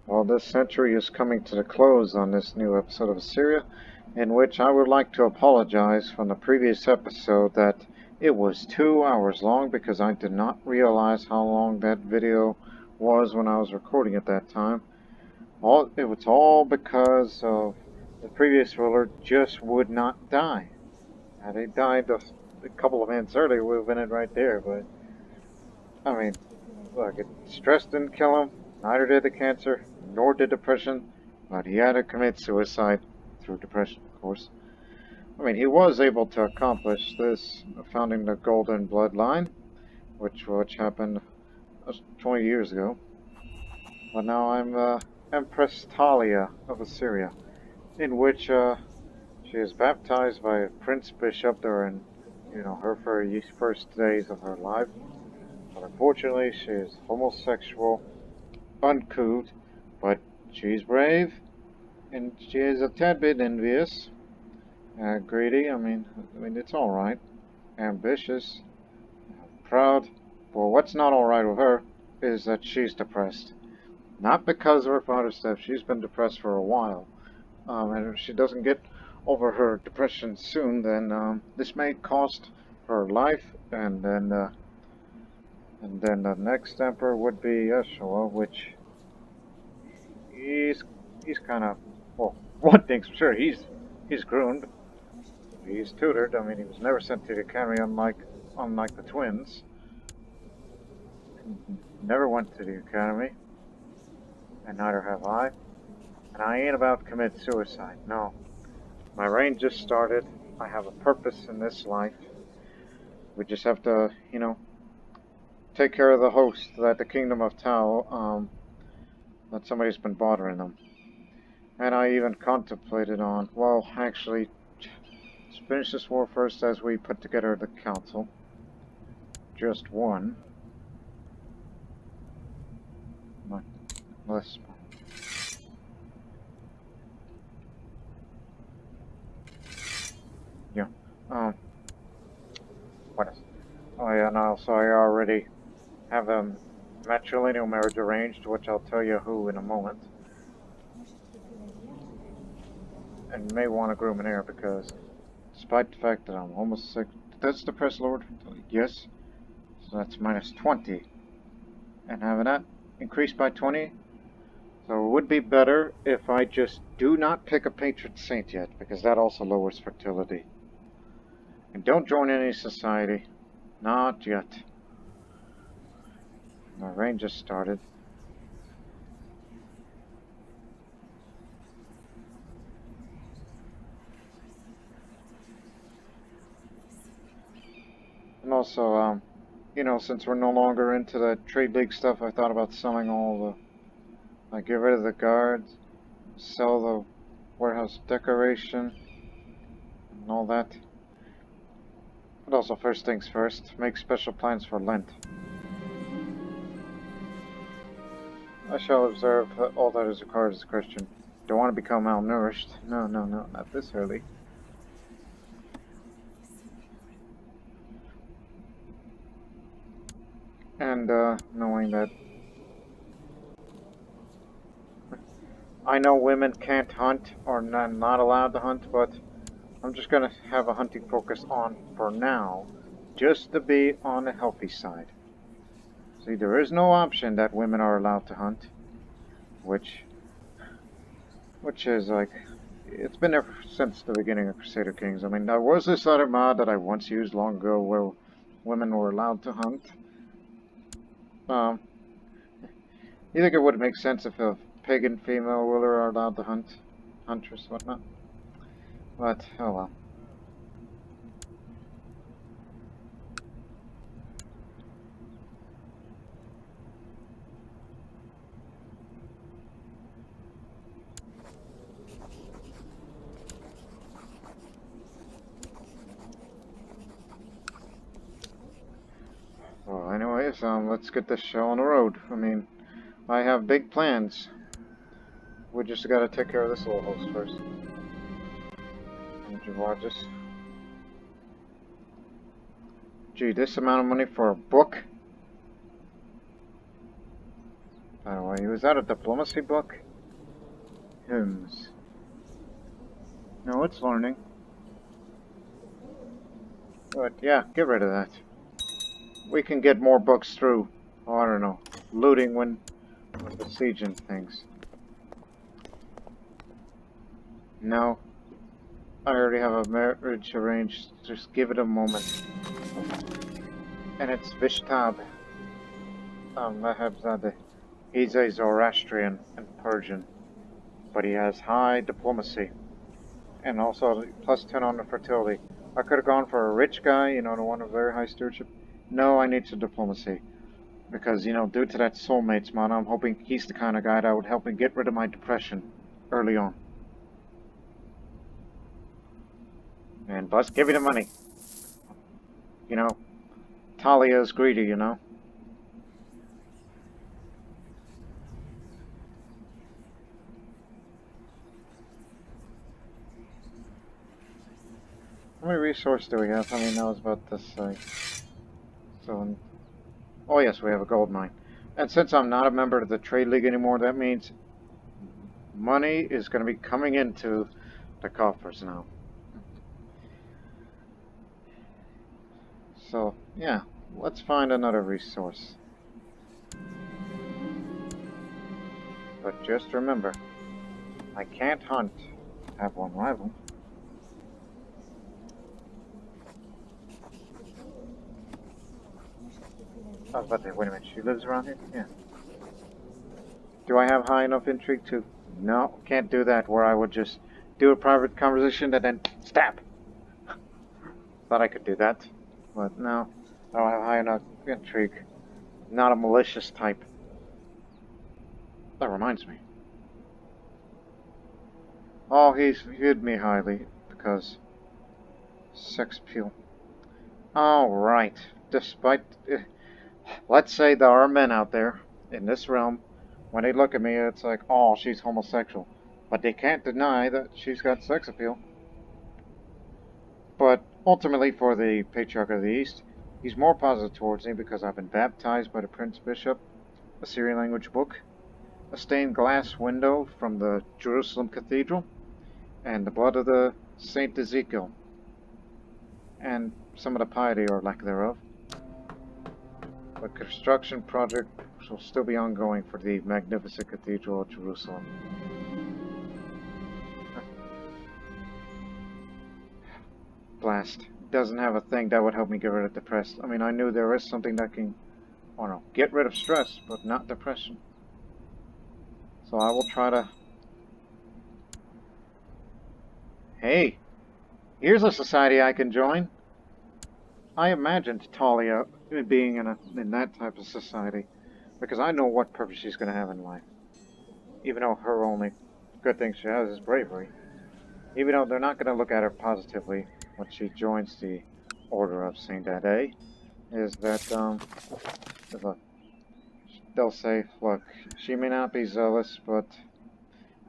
Well, this century is coming to the close on this new episode of Assyria, in which I would like to apologize from the previous episode that it was 2 hours long because I did not realize how long that video was when I was recording at that time. It was all because of the previous ruler just would not die. Had he died a couple of minutes earlier, we would have been in right there, but I mean, look, stress didn't kill him, neither did the cancer, nor did depression, but he had to commit suicide through depression, of course. I mean, he was able to accomplish this, founding the Golden Bloodline, which happened 20 years ago. But now I'm Empress Talia of Assyria, in which she is baptized by a prince bishop during, her first days of her life. But unfortunately, she is homosexual, uncouth, but she's brave, and she is a tad bit envious, greedy. I mean, it's all right. Ambitious, proud. But what's not all right with her is that she's depressed. Not because of her father's death. She's been depressed for a while, and if she doesn't get over her depression soon, then this may cost her life, and then the next emperor would be Yeshua, which he's kind of, well, one thing's for sure, he's groomed, he's tutored. I mean, he was never sent to the academy, unlike the twins. Never went to the academy, and neither have I. And I ain't about to commit suicide. No, my reign just started. I have a purpose in this life. We just have to, take care of the host that the kingdom of Tao, that somebody's been bothering them. And I even contemplated on, well, actually, let's finish this war first as we put together the council. Just one. Less. Yeah. What is it? Oh yeah, no, so I already have a matrilineal marriage arranged, which I'll tell you who in a moment. And you may want to groom an heir because, despite the fact that I'm homosexual, that's the press lord? Yes. So that's minus 20. And having that increased by 20. So it would be better if I just do not pick a patron saint yet, because that also lowers fertility. And don't join any society. Not yet. My reign just started. And also, since we're no longer into the trade league stuff, I thought about selling all the, get rid of the guards, sell the warehouse decoration, and all that. But also, first things first, make special plans for Lent. I shall observe all that is required as a Christian. Don't want to become malnourished. No, not this early. And, knowing that I know women can't hunt or not allowed to hunt, but I'm just gonna have a hunting focus on for now, just to be on the healthy side. See, there is no option that women are allowed to hunt, which is like, it's been there since the beginning of Crusader Kings. I mean, there was this other mod that I once used long ago where women were allowed to hunt. You think it would make sense if a pagan female ruler are allowed to hunt, huntress, whatnot? But, oh well. Well, anyways, let's get this show on the road. I mean, I have big plans. We just gotta take care of this little host first. And you watch this. Gee, this amount of money for a book? By the way, was that a diplomacy book? Hymns. No, it's learning. But yeah, get rid of that. We can get more books through, oh, I don't know, looting when besieging things. No, I already have a marriage arranged. Just give it a moment. And it's Vishtab. Mahabzadeh. He's a Zoroastrian and Persian, but he has high diplomacy. And also plus 10 on the fertility. I could have gone for a rich guy, you know, the one with very high stewardship. No, I need some diplomacy. Because, you know, due to that soulmates mod, I'm hoping he's the kind of guy that would help me get rid of my depression early on. And Buzz, give me the money. You know, Talia is greedy, you know. How many resources do we have? How many knows about this site? So, oh yes, we have a gold mine. And since I'm not a member of the Trade League anymore, that means money is going to be coming into the coffers now. So, yeah, let's find another resource. But just remember, I can't hunt. Have one rival. I was about to say, wait a minute, she lives around here? Yeah. Do I have high enough intrigue to... No, can't do that, where I would just do a private conversation and then stab. Thought I could do that, but no, I don't have high enough intrigue. Not a malicious type. That reminds me. Oh, he's viewed me highly, because... sex appeal. Alright, despite... let's say there are men out there, in this realm, when they look at me, it's like, oh, she's homosexual. But they can't deny that she's got sex appeal. But ultimately, for the Patriarch of the East, he's more positive towards me because I've been baptized by the Prince Bishop, a Syrian language book, a stained glass window from the Jerusalem Cathedral, and the blood of the Saint Ezekiel, and some of the piety or lack thereof. The construction project will still be ongoing for the magnificent Cathedral of Jerusalem. Blast. Doesn't have a thing that would help me get rid of depressed. I mean, I knew there is something that can, oh no, get rid of stress, but not depression. So I will try to... Hey! Here's a society I can join! I imagined Talia being in that type of society, because I know what purpose she's going to have in life. Even though her only good thing she has is bravery. Even though they're not going to look at her positively when she joins the Order of Saint Addai, is that, look, they'll say, look, she may not be zealous, but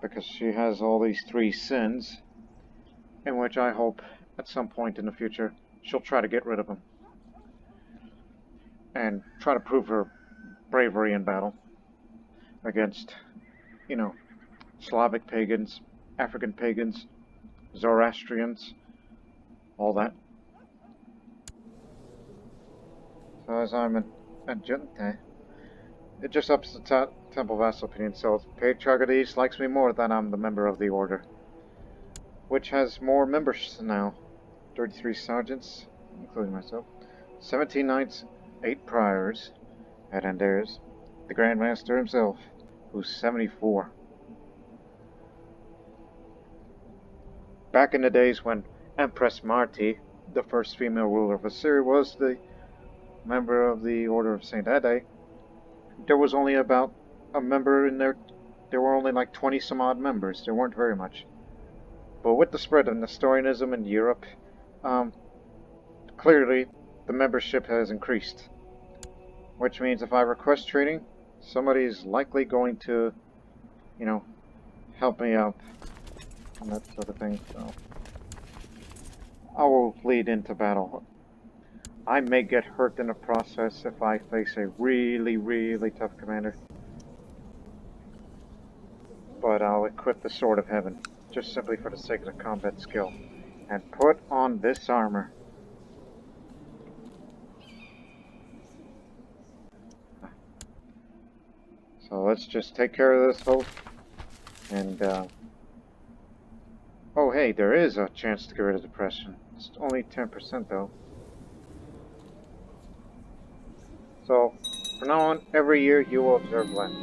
because she has all these 3 sins, in which I hope at some point in the future she'll try to get rid of them. And try to prove her bravery in battle against, you know, Slavic pagans, African pagans, Zoroastrians, all that. So as I'm an adjunct, it just ups the Temple Vassal opinion, so Patriarch of the East likes me more than I'm the member of the Order. Which has more members now. 33 sergeants, including myself, 17 knights, 8 priors, at Anders, the Grand Master himself, who's 74. Back in the days when Empress Marti, the first female ruler of Assyria, was the member of the Order of Saint Addai, there was only about a member in there. There were only like 20 some odd members. There weren't very much. But with the spread of Nestorianism in Europe, clearly the membership has increased. Which means if I request training, somebody's likely going to, you know, help me out and that sort of thing. So I will lead into battle. I may get hurt in the process if I face a really, really tough commander. but I'll equip the Sword of Heaven, just simply for the sake of the combat skill. And put on this armor. So let's just take care of this, folks. And, oh hey, there is a chance to get rid of depression. It's only 10% though. So, from now on, every year you will observe Lent.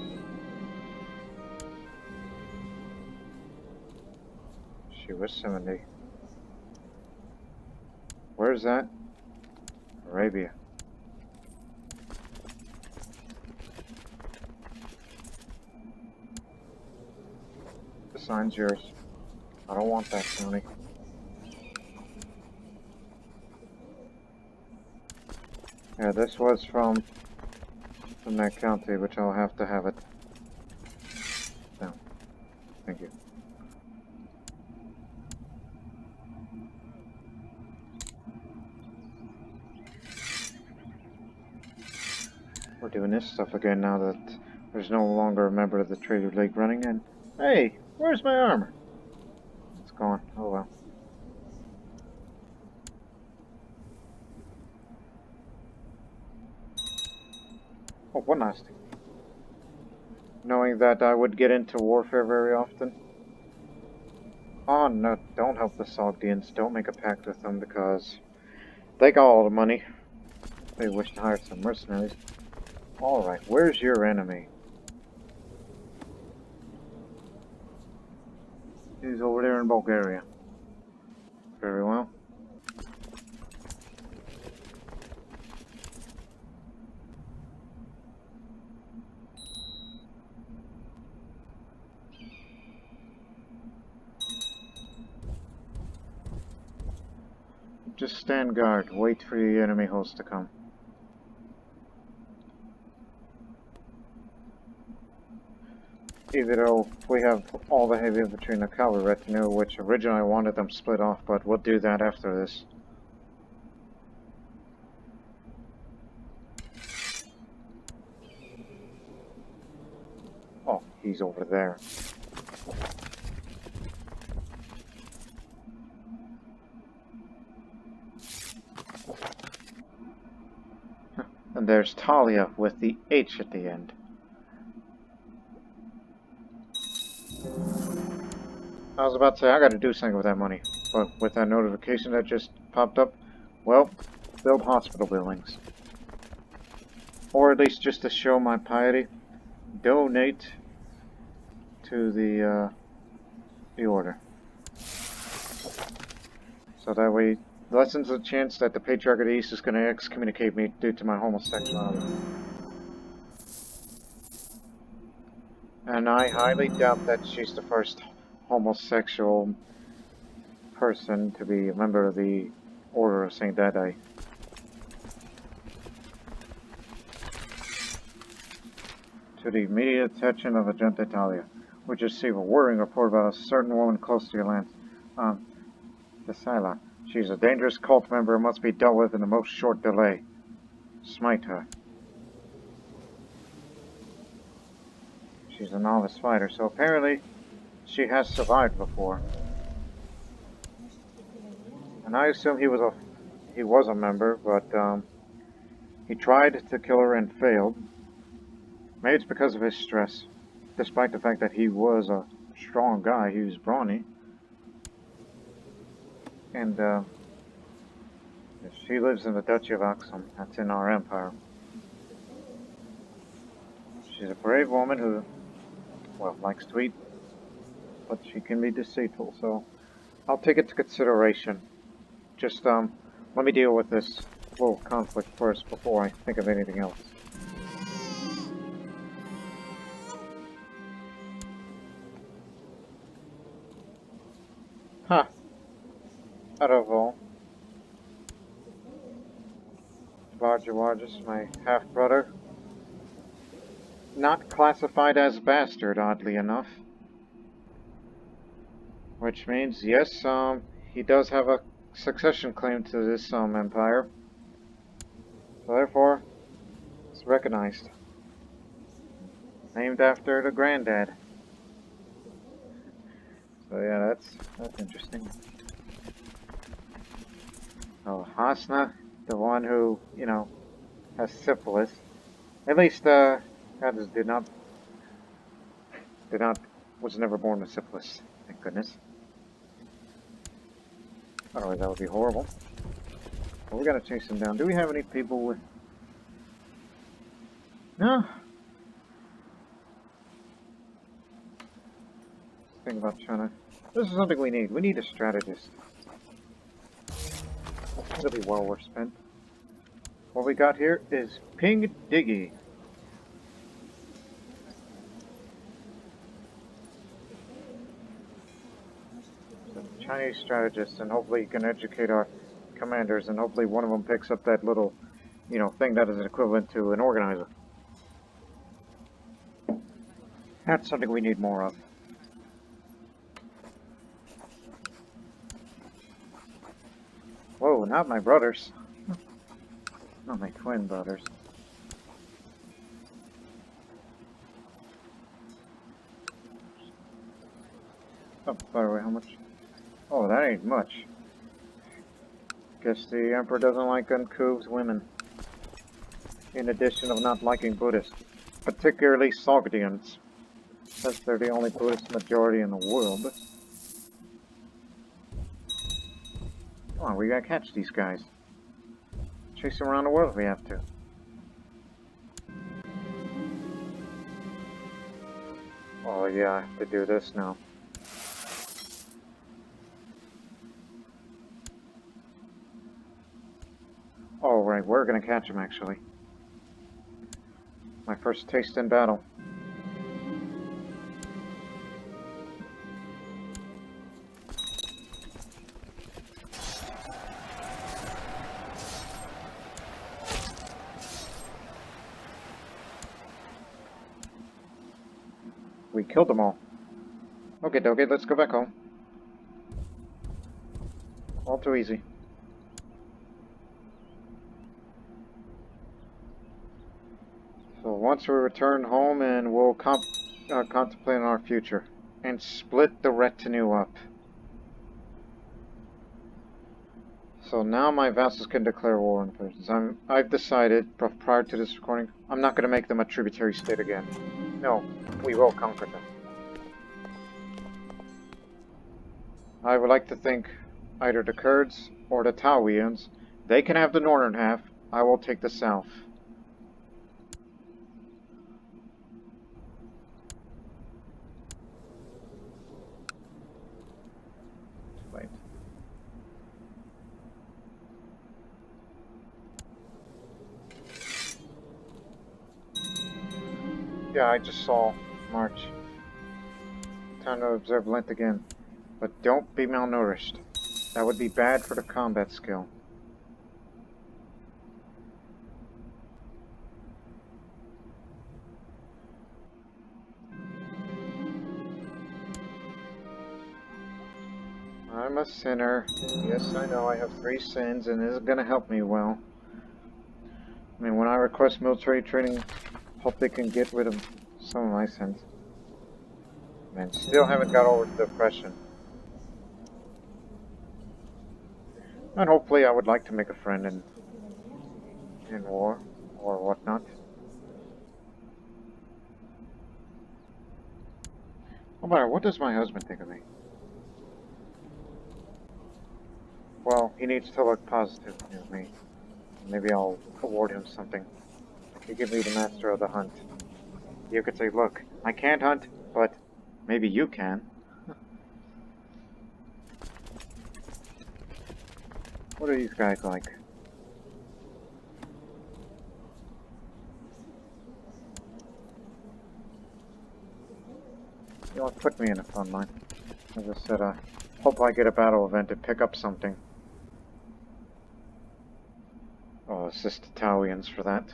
She was 70. Where's that? Arabia. The sign's yours. I don't want that, Tony. Yeah, this was from that county, which I'll have to have it. No. Thank you. We're doing this stuff again now that there's no longer a member of the Trader League running in. Hey, where's my armor? It's gone. Oh well. Oh, what nasty. Knowing that I would get into warfare very often. Oh no, don't help the Sogdians. Don't make a pact with them because they got all the money. They wish to hire some mercenaries. Alright, where's your enemy? He's over there in Bulgaria. Very well. Just stand guard. Wait for the enemy host to come. Even though we have all the heavy infantry and the cavalry retinue, which originally I wanted them split off, but we'll do that after this. Oh, he's over there. And there's Talia with the H at the end. I was about to say, I gotta do something with that money. But with that notification that just popped up, well, build hospital buildings. Or at least just to show my piety, donate to the order. So that way, lessens the chance that the Patriarch of the East is going to excommunicate me due to my homosexuality. And I highly doubt that she's the first homosexual person to be a member of the Order of Saint Addai. To the immediate attention of Agent Talia, we just received a worrying report about a certain woman close to your lands. Assyria. She's a dangerous cult member and must be dealt with in the most short delay. Smite her. She's a novice fighter, so apparently she has survived before. And I assume he was a member, but he tried to kill her and failed. Maybe it's because of his stress. Despite the fact that he was a strong guy, he was brawny. And she lives in the Duchy of Axum. That's in our empire. She's a brave woman who, well, likes to eat, but she can be deceitful, so I'll take it to consideration. Just, let me deal with this little conflict first before I think of anything else. Huh. Out of all. Varjawargis, my half-brother. Not classified as bastard, oddly enough. Which means, yes, he does have a succession claim to this, empire. So therefore, it's recognized. Named after the granddad. So yeah, that's interesting. Oh, Hasna, the one who, you know, has syphilis. At least, Goddess did not, was never born with syphilis. Thank goodness. Otherwise, that would be horrible. Well, we gotta chase him down. Do we have any people with... No. Think about trying to... This is something we need. We need a strategist. It'll be well worth spent. What we got here is Ping Diggy. Chinese strategist, and hopefully he can educate our commanders, and hopefully one of them picks up that little, you know, thing that is equivalent to an organizer. That's something we need more of. Whoa, not my brothers. Not my twin brothers. Oh, by the way, how much? Oh, that ain't much. Guess the Emperor doesn't like uncouth women. In addition of not liking Buddhists. Particularly Sogdians. Since they're the only Buddhist majority in the world. Come on, we gotta catch these guys. Chase them around the world if we have to. Oh yeah, I have to do this now. Oh right, we're gonna catch him actually. My first taste in battle. We killed them all. Okay, dokie, let's go back home. All too easy. So once we return home, and we'll contemplate on our future. And split the retinue up. So now my vassals can declare war on the Persians. I've decided, prior to this recording, I'm not going to make them a tributary state again. No, we will conquer them. I would like to think either the Kurds or the Tawians. They can have the northern half. I will take the south. Wait. Yeah, I just saw March. Time to observe Lent again. But don't be malnourished. That would be bad for the combat skill. I'm a sinner. Yes, I know I have 3 sins, and it isn't going to help me well. I mean, when I request military training, hope they can get rid of some of my sins. Man, still haven't got over the depression. And hopefully I would like to make a friend in war, or whatnot. Oh, but what does my husband think of me? Well, he needs to look positive of me. Maybe I'll award him something. He could be the master of the hunt. You could say, look, I can't hunt, but maybe you can. What are these guys like? You know, put me in a fun line. As I said, hope I get a battle event to pick up something. Oh, assist Tawians for that.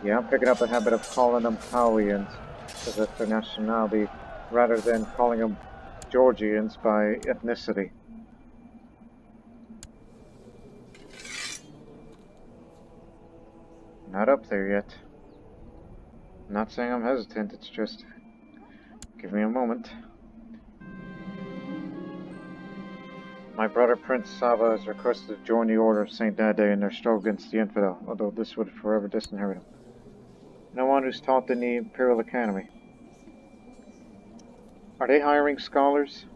Yeah, I'm picking up a habit of calling them Tawians, because that's their nationality, rather than calling them Georgians by ethnicity. Not up there yet. I'm not saying I'm hesitant, it's just Give me a moment. My brother Prince Saba has requested to join the Order of Saint Addai in their struggle against the infidel, although this would forever disinherit him. No one who's taught in the Imperial Academy. Are they hiring scholars?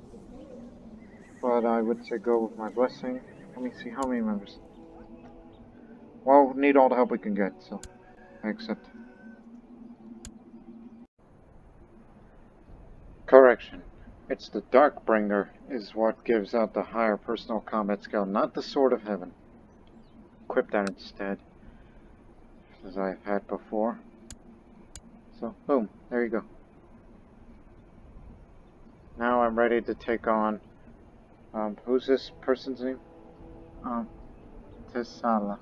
But I would say go with my blessing. Let me see how many members. Well, we need all the help we can get, so I accept. Correction. It's the Darkbringer is what gives out the higher personal combat skill, not the Sword of Heaven. Equip that instead, as I've had before. So, boom, there you go. Now I'm ready to take on, who's this person's name? Tisala.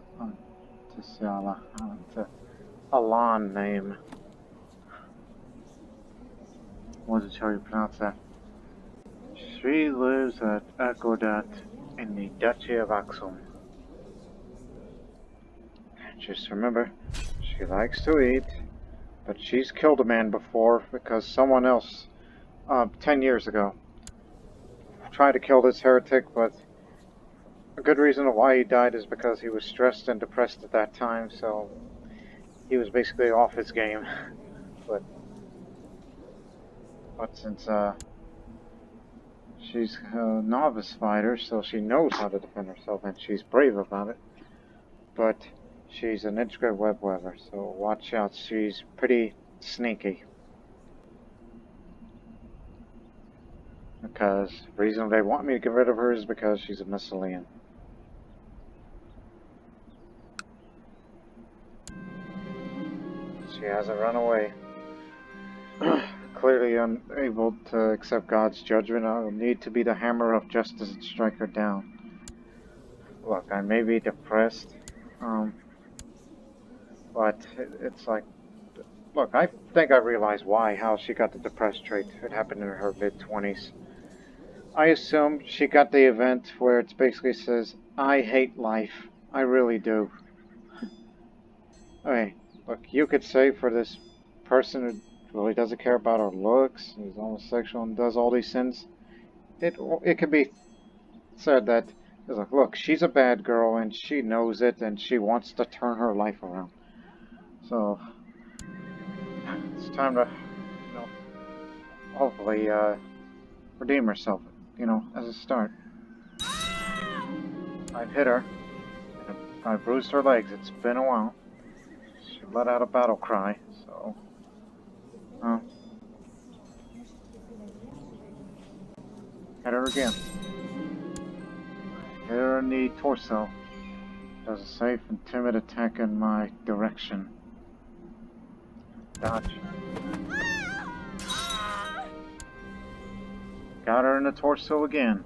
Tisala. It's a Alan name. Wasn't sure how you pronounce that. She lives at Akodat in the Duchy of Aksum. Just remember, she likes to eat, but she's killed a man before because someone else, 10 years ago, tried to kill this heretic, but a good reason why he died is because he was stressed and depressed at that time, so he was basically off his game. but since, she's a novice fighter, so she knows how to defend herself, and she's brave about it. But she's an integrated web weaver, so watch out. She's pretty sneaky. Because the reason they want me to get rid of her is because she's a Missilian. She hasn't run away. Clearly unable to accept God's judgment, I will need to be the hammer of justice and strike her down. Look, I may be depressed, but it's like, look, I think I realize how she got the depressed trait. It happened in her mid-20s. I assume she got the event where it basically says, I hate life. I really do. Okay, look, you could say for this person who really doesn't care about her looks, he's homosexual and does all these sins, it could be said that, like, look, she's a bad girl and she knows it and she wants to turn her life around. So, it's time to, hopefully, redeem herself, as a start. I've hit her, and I bruised her legs. It's been a while. She let out a battle cry, so, hit her again. Hit her in the torso. Does a safe and timid attack in my direction. Dodge. Got her in the torso again.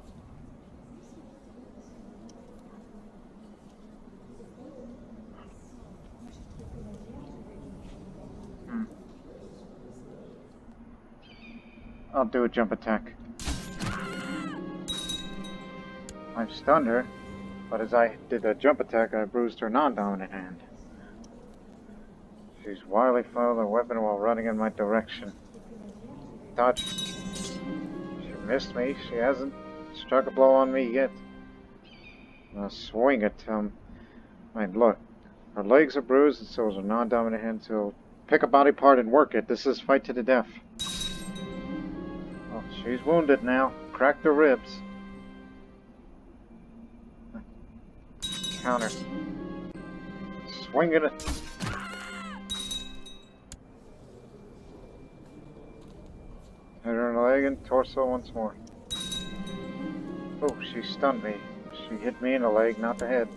I'll do a jump attack. I've stunned her, but as I did a jump attack, I bruised her non-dominant hand. She's wildly foiled her weapon while running in my direction. Dodge. She missed me. She hasn't struck a blow on me yet. I'll swing it. Look, her legs are bruised, and so is her non-dominant hand. So pick a body part and work it. This is fight to the death. Oh, she's wounded now. Cracked her ribs. Counter. Swing it. Hit her in the leg and torso once more. Oh, she stunned me. She hit me in the leg, not the head.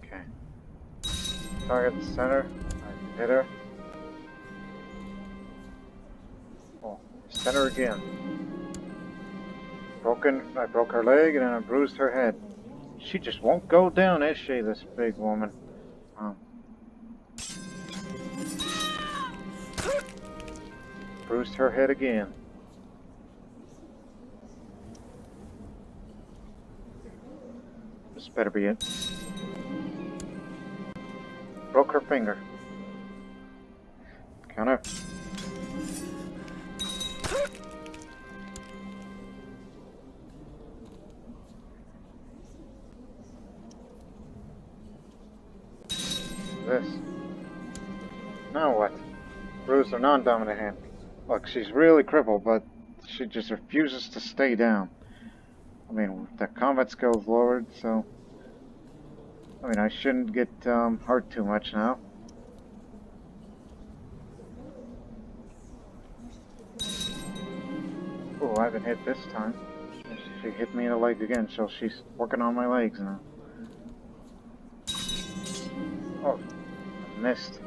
Okay. Target the center. I hit her. Oh, center again. I broke her leg and then I bruised her head. She just won't go down, is she, this big woman? Bruised her head again. This better be it. Broke her finger. Counter. This. Now what? Bruised or non-dominant hand. Look, she's really crippled, but she just refuses to stay down. I mean, the combat skills lowered, so... I mean, I shouldn't get hurt too much now. Oh, I haven't hit this time. She hit me in the leg again, so she's working on my legs now. Oh, I missed.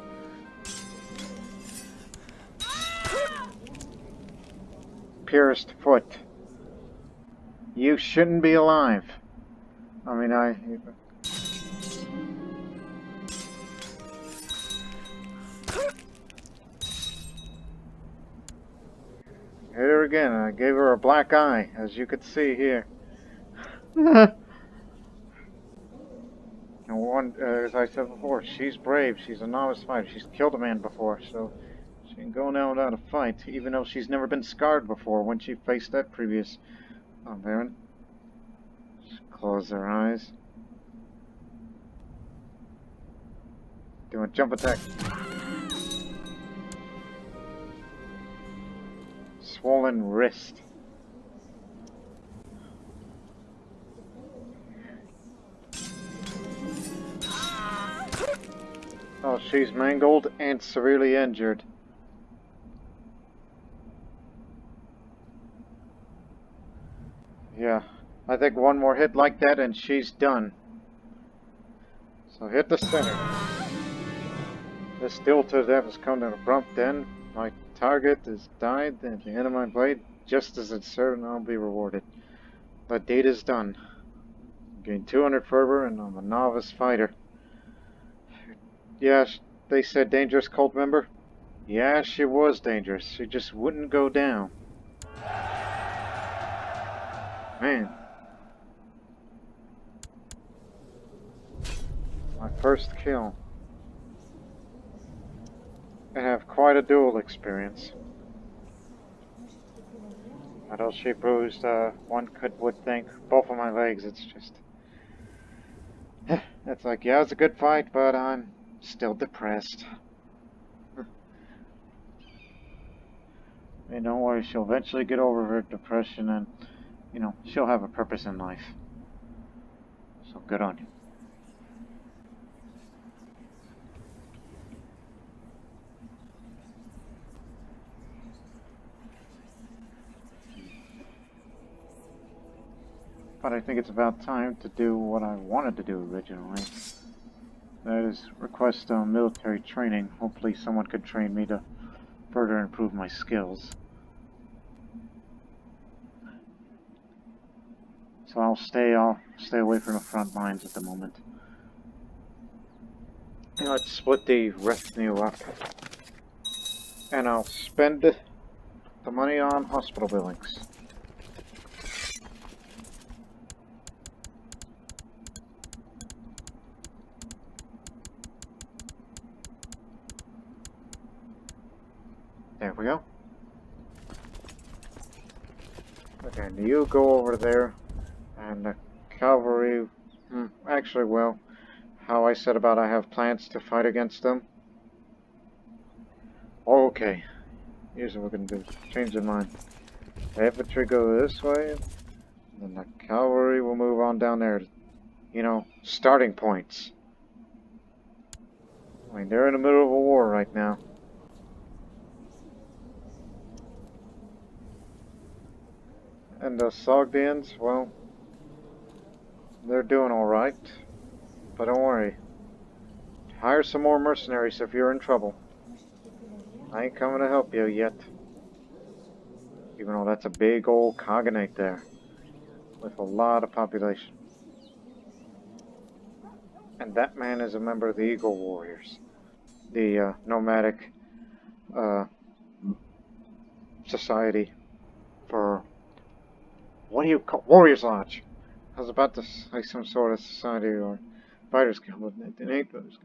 Pierced foot. You shouldn't be alive. I mean, hit her again. I gave her a black eye, as you could see here. And one, as I said before, she's brave. She's a novice fighter. She's killed a man before, so she can go now without a fight, even though she's never been scarred before when she faced that previous Baron. Just close her eyes. Do a jump attack. Swollen wrist. Oh, she's mangled and severely injured. Yeah, I think one more hit like that and she's done. So hit the center. This duel to death has come to an abrupt end. My target has died at the end of my blade, just as it's certain I'll be rewarded. The deed is done. Gained 200 fervor and I'm a novice fighter. Yeah, they said dangerous cult member? Yeah, she was dangerous. She just wouldn't go down. Man. My first kill. I have quite a duel experience. Although she bruised, one would think, both of my legs. It's just... It's like, yeah, it was a good fight, but I'm still depressed. And don't worry, she'll eventually get over her depression and, you know, she'll have a purpose in life. So good on you. But I think it's about time to do what I wanted to do originally. That is, request military training. Hopefully someone could train me to further improve my skills. So I'll stay away from the front lines at the moment. And let's split the retinue up. And I'll spend the money on hospital billings. There we go. Okay, and you go over there, and the cavalry, actually, well, how I said about I have plans to fight against them. Okay, here's what we're gonna do, change their mind. The infantry go this way, and the cavalry will move on down there, you know, starting points. I mean, they're in the middle of a war right now. And the Sogdians, well, they're doing alright. But don't worry. Hire some more mercenaries if you're in trouble. I ain't coming to help you yet. Even though that's a big old cognate there. With a lot of population. And that man is a member of the Eagle Warriors. The nomadic society for... What do you call... Warriors Lodge. I was about to say some sort of society or fighters guild, but it ain't those.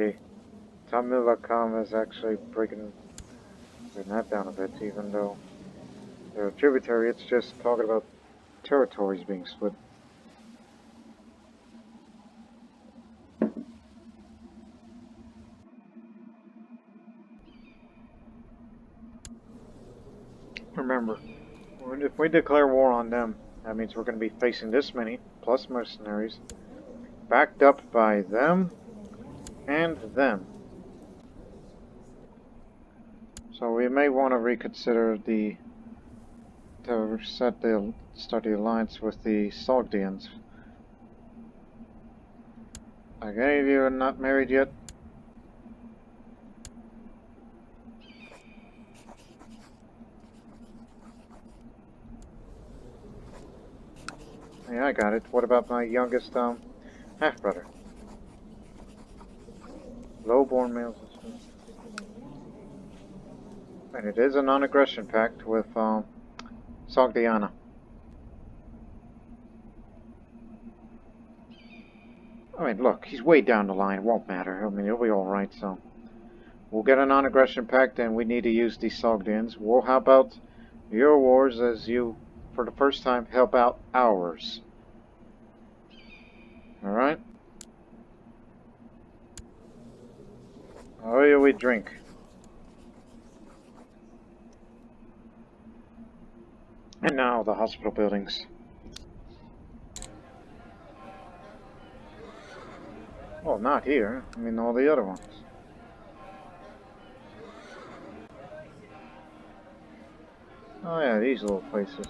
gee. Tamilakam is actually breaking that down a bit, even though they're a tributary, it's just talking about territories being split. Remember, if we declare war on them, that means we're going to be facing this many, plus mercenaries, backed up by them and them. So we may want to reconsider to start the alliance with the Sogdians. Like, any of you are not married yet? Yeah, I got it. What about my youngest, half-brother? Low-born males. And it is a non-aggression pact with, Sogdiana. I mean, look, he's way down the line. It won't matter. I mean, he'll be alright, so... We'll get a non-aggression pact, and we need to use these Sogdians. We'll help out your wars as you, for the first time, help out ours. Alright? Oh, yeah, we drink. And now, the hospital buildings. Well, not here. I mean, all the other ones. Oh yeah, these little places.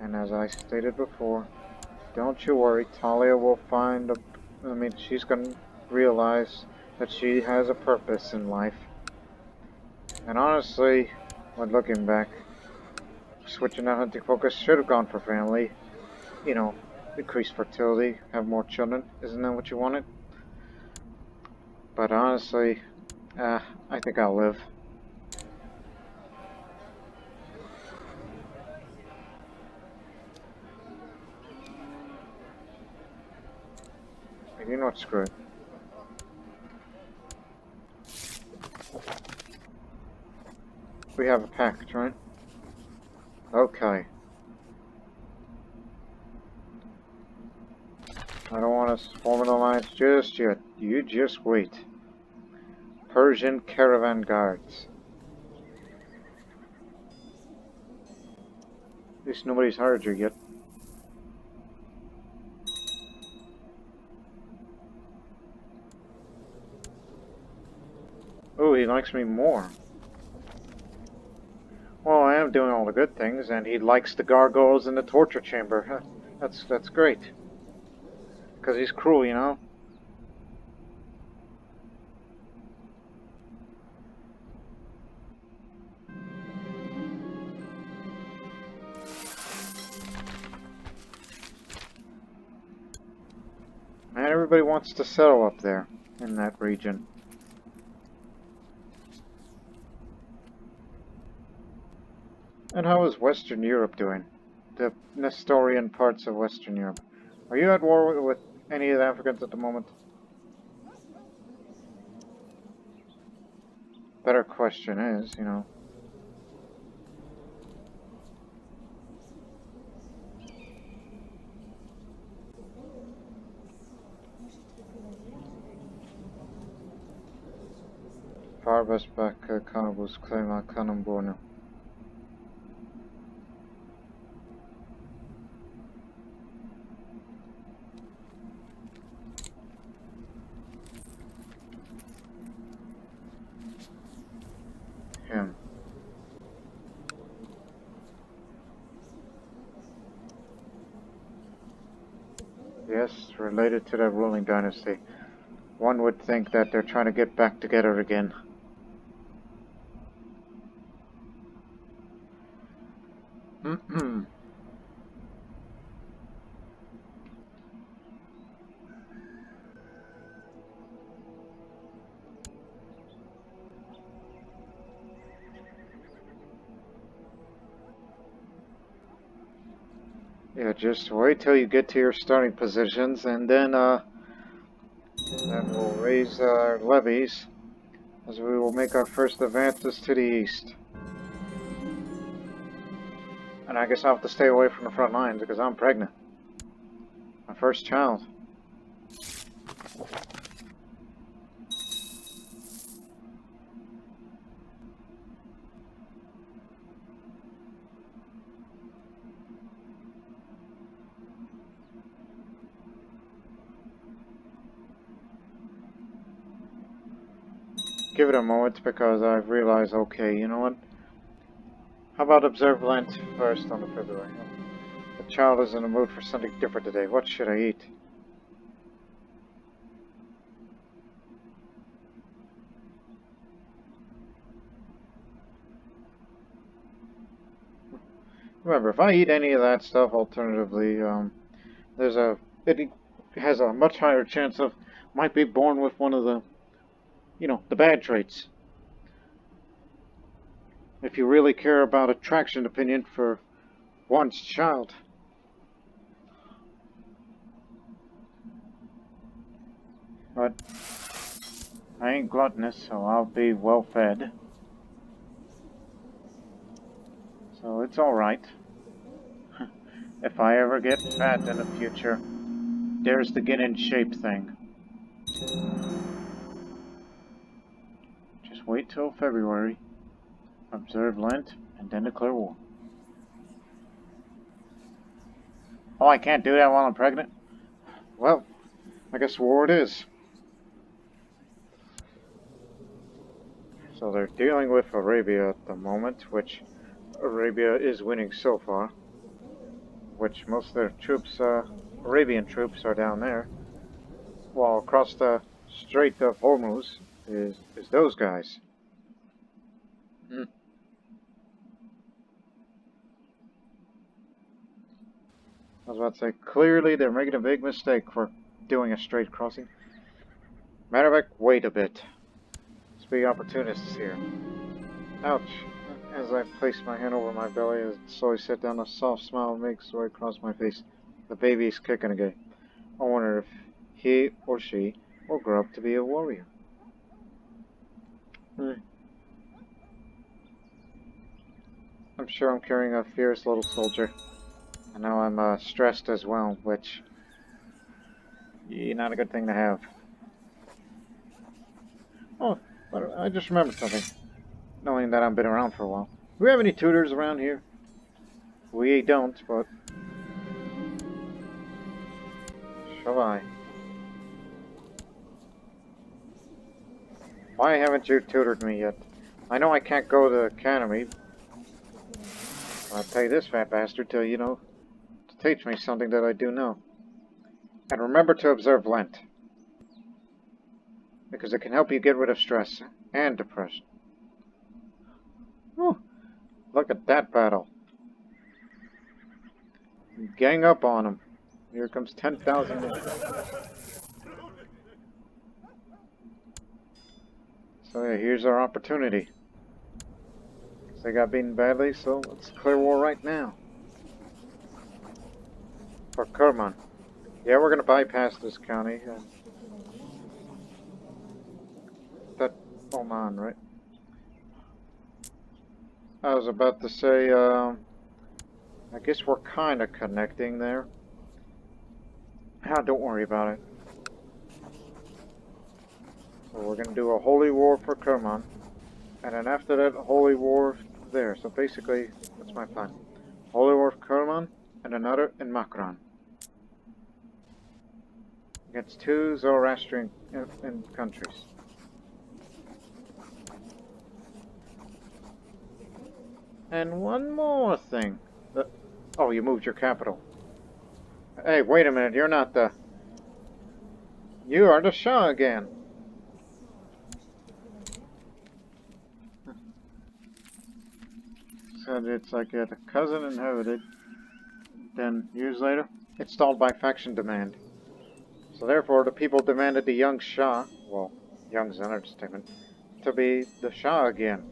And as I stated before, don't you worry, Talia will find she's gonna realize that she has a purpose in life. And honestly, when looking back, switching that hunting focus should have gone for family. You know, increase fertility, have more children. Isn't that what you wanted? But honestly, I think I'll live. You know what, screw it. We have a pact, right? Okay. I don't want to form an alliance just yet. You just wait. Persian caravan guards. At least nobody's hired you yet. Oh, he likes me more. Well, I am doing all the good things, and he likes the gargoyles in the torture chamber. That's great. Because he's cruel, you know? And everybody wants to settle up there, in that region. And how is Western Europe doing? The Nestorian parts of Western Europe. Are you at war with any of the Africans at the moment? Better question is, you know... Farbasbak Kanabus Klema Kanamborno. Him. Yes, related to that ruling dynasty. One would think that they're trying to get back together again. Yeah, just wait till you get to your starting positions, and then we'll raise our levies, as we will make our first advances to the east. And I guess I'll have to stay away from the front lines, because I'm pregnant. My first child. Give it a moment, because I've realized, okay, you know what? How about observe Lent first on the February? The child is in the mood for something different today. What should I eat? Remember, if I eat any of that stuff, alternatively, it has a much higher chance of might be born with one of the, the bad traits. If you really care about attraction opinion for one's child. But I ain't gluttonous, so I'll be well fed. So it's alright. If I ever get fat in the future, there's the get in shape thing. Just wait till February, observe Lent, and then declare war. Oh, I can't do that while I'm pregnant? Well, I guess war it is. So they're dealing with Arabia at the moment, which Arabia is winning so far. Which most of their troops, Arabian troops, are down there. While across the Strait of Hormuz is those guys. I was about to say, clearly they're making a big mistake for doing a straight crossing. Matter of fact, wait a bit. Let's be opportunists here. Ouch. As I place my hand over my belly, I slowly set down, a soft smile makes its way across my face. The baby is kicking again. I wonder if he or she will grow up to be a warrior. I'm sure I'm carrying a fierce little soldier. I know I'm stressed as well, which not a good thing to have. Oh, but I just remembered something. Knowing that I've been around for a while. Do we have any tutors around here? We don't, but shall I? Why haven't you tutored me yet? I know I can't go to the academy. I'll pay this fat bastard to teach me something that I do know. And remember to observe Lent. Because it can help you get rid of stress and depression. Whew. Look at that battle. Gang up on him. Here comes 10,000 men. So yeah, here's our opportunity. They got beaten badly, so let's clear war right now. For Kerman. Yeah, we're gonna bypass this county. That Oman, right? I was about to say, I guess we're kind of connecting there. Don't worry about it. So we're gonna do a holy war for Kerman. And then after that, holy war there. So basically, that's my plan. Holy war for Kerman, and another in Makran. Against two Zoroastrian countries. And one more thing. Oh, you moved your capital. Hey, wait a minute, you're not the... You are the Shah again. So it's like a cousin inherited. Then, years later, it's stalled by faction demand. So therefore, the people demanded the young Shah, well, young's an understatement, to be the Shah again.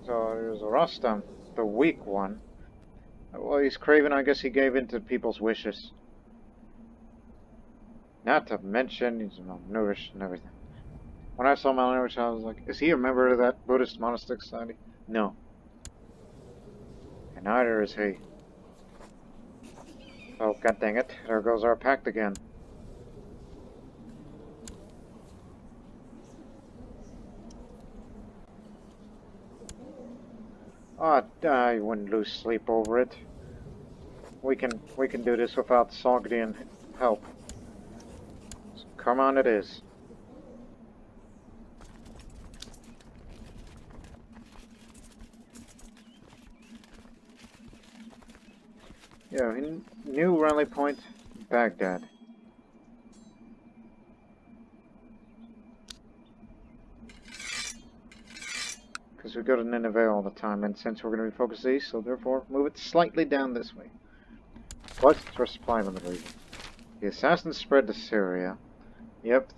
So it was Rostam, the weak one, Well, he's craven. I guess he gave in to people's wishes. Not to mention, he's malnourished and everything. When I saw malnourished, I was like, is he a member of that Buddhist monastic society? No. And neither is he. Oh, god dang it. There goes our pact again. Oh, I wouldn't lose sleep over it. We can do this without Sogdian help. So come on, it is. Yeah, new rally point, Baghdad. Because we go to Nineveh all the time, and since we're going to be focused east, so therefore move it slightly down this way. Plus, it's for supply limit reasons. The assassins spread to Syria. Yep.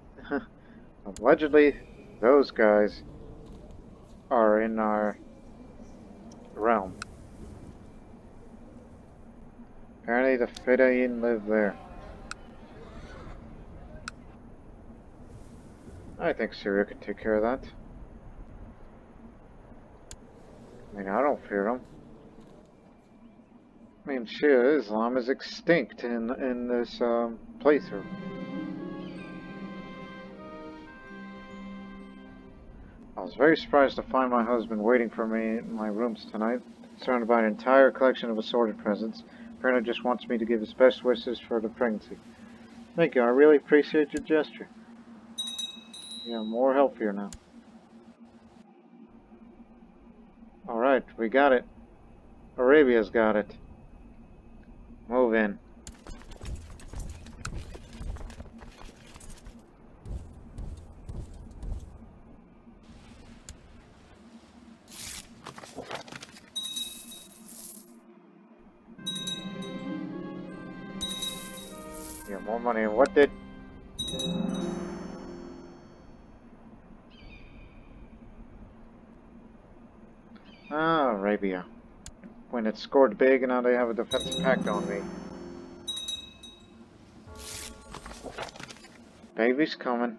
Allegedly, those guys are in our realm. Apparently the Fedayeen live there. I think Syria could take care of that. I mean, I don't fear them. I mean, Shia Islam is extinct in this playthrough. I was very surprised to find my husband waiting for me in my rooms tonight, surrounded by an entire collection of assorted presents. Apparently just wants me to give his best wishes for the pregnancy. Thank you, I really appreciate your gesture. Yeah, more help here now. Alright, we got it. Arabia's got it. Move in. Yeah, more money. What did... Ah, Arabia. When it scored big and now they have a defensive pact on me. Baby's coming.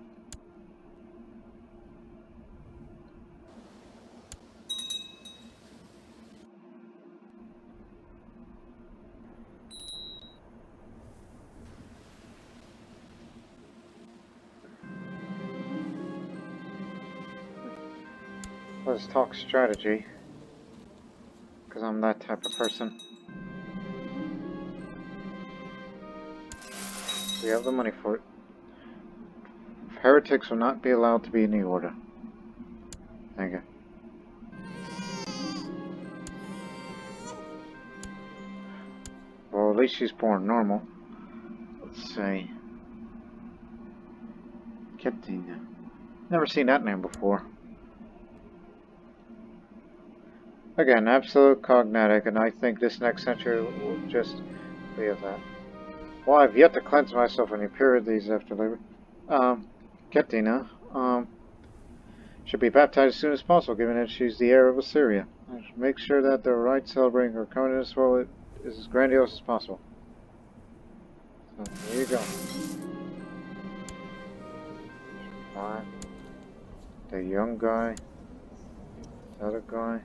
Let's talk strategy. Because I'm that type of person. We have the money for it. Heretics will not be allowed to be in the Order. Thank you. Well, at least she's born normal. Let's see. Katina. Never seen that name before. Again, absolute cognatic, and I think this next century will just be of that. Well, I've yet to cleanse myself from the impurities after labor. Katina, should be baptized as soon as possible, given that she's the heir of Assyria. I should make sure that the rite celebrating her coming to this world is as grandiose as possible. So, there you go. Fine. The young guy. The other guy.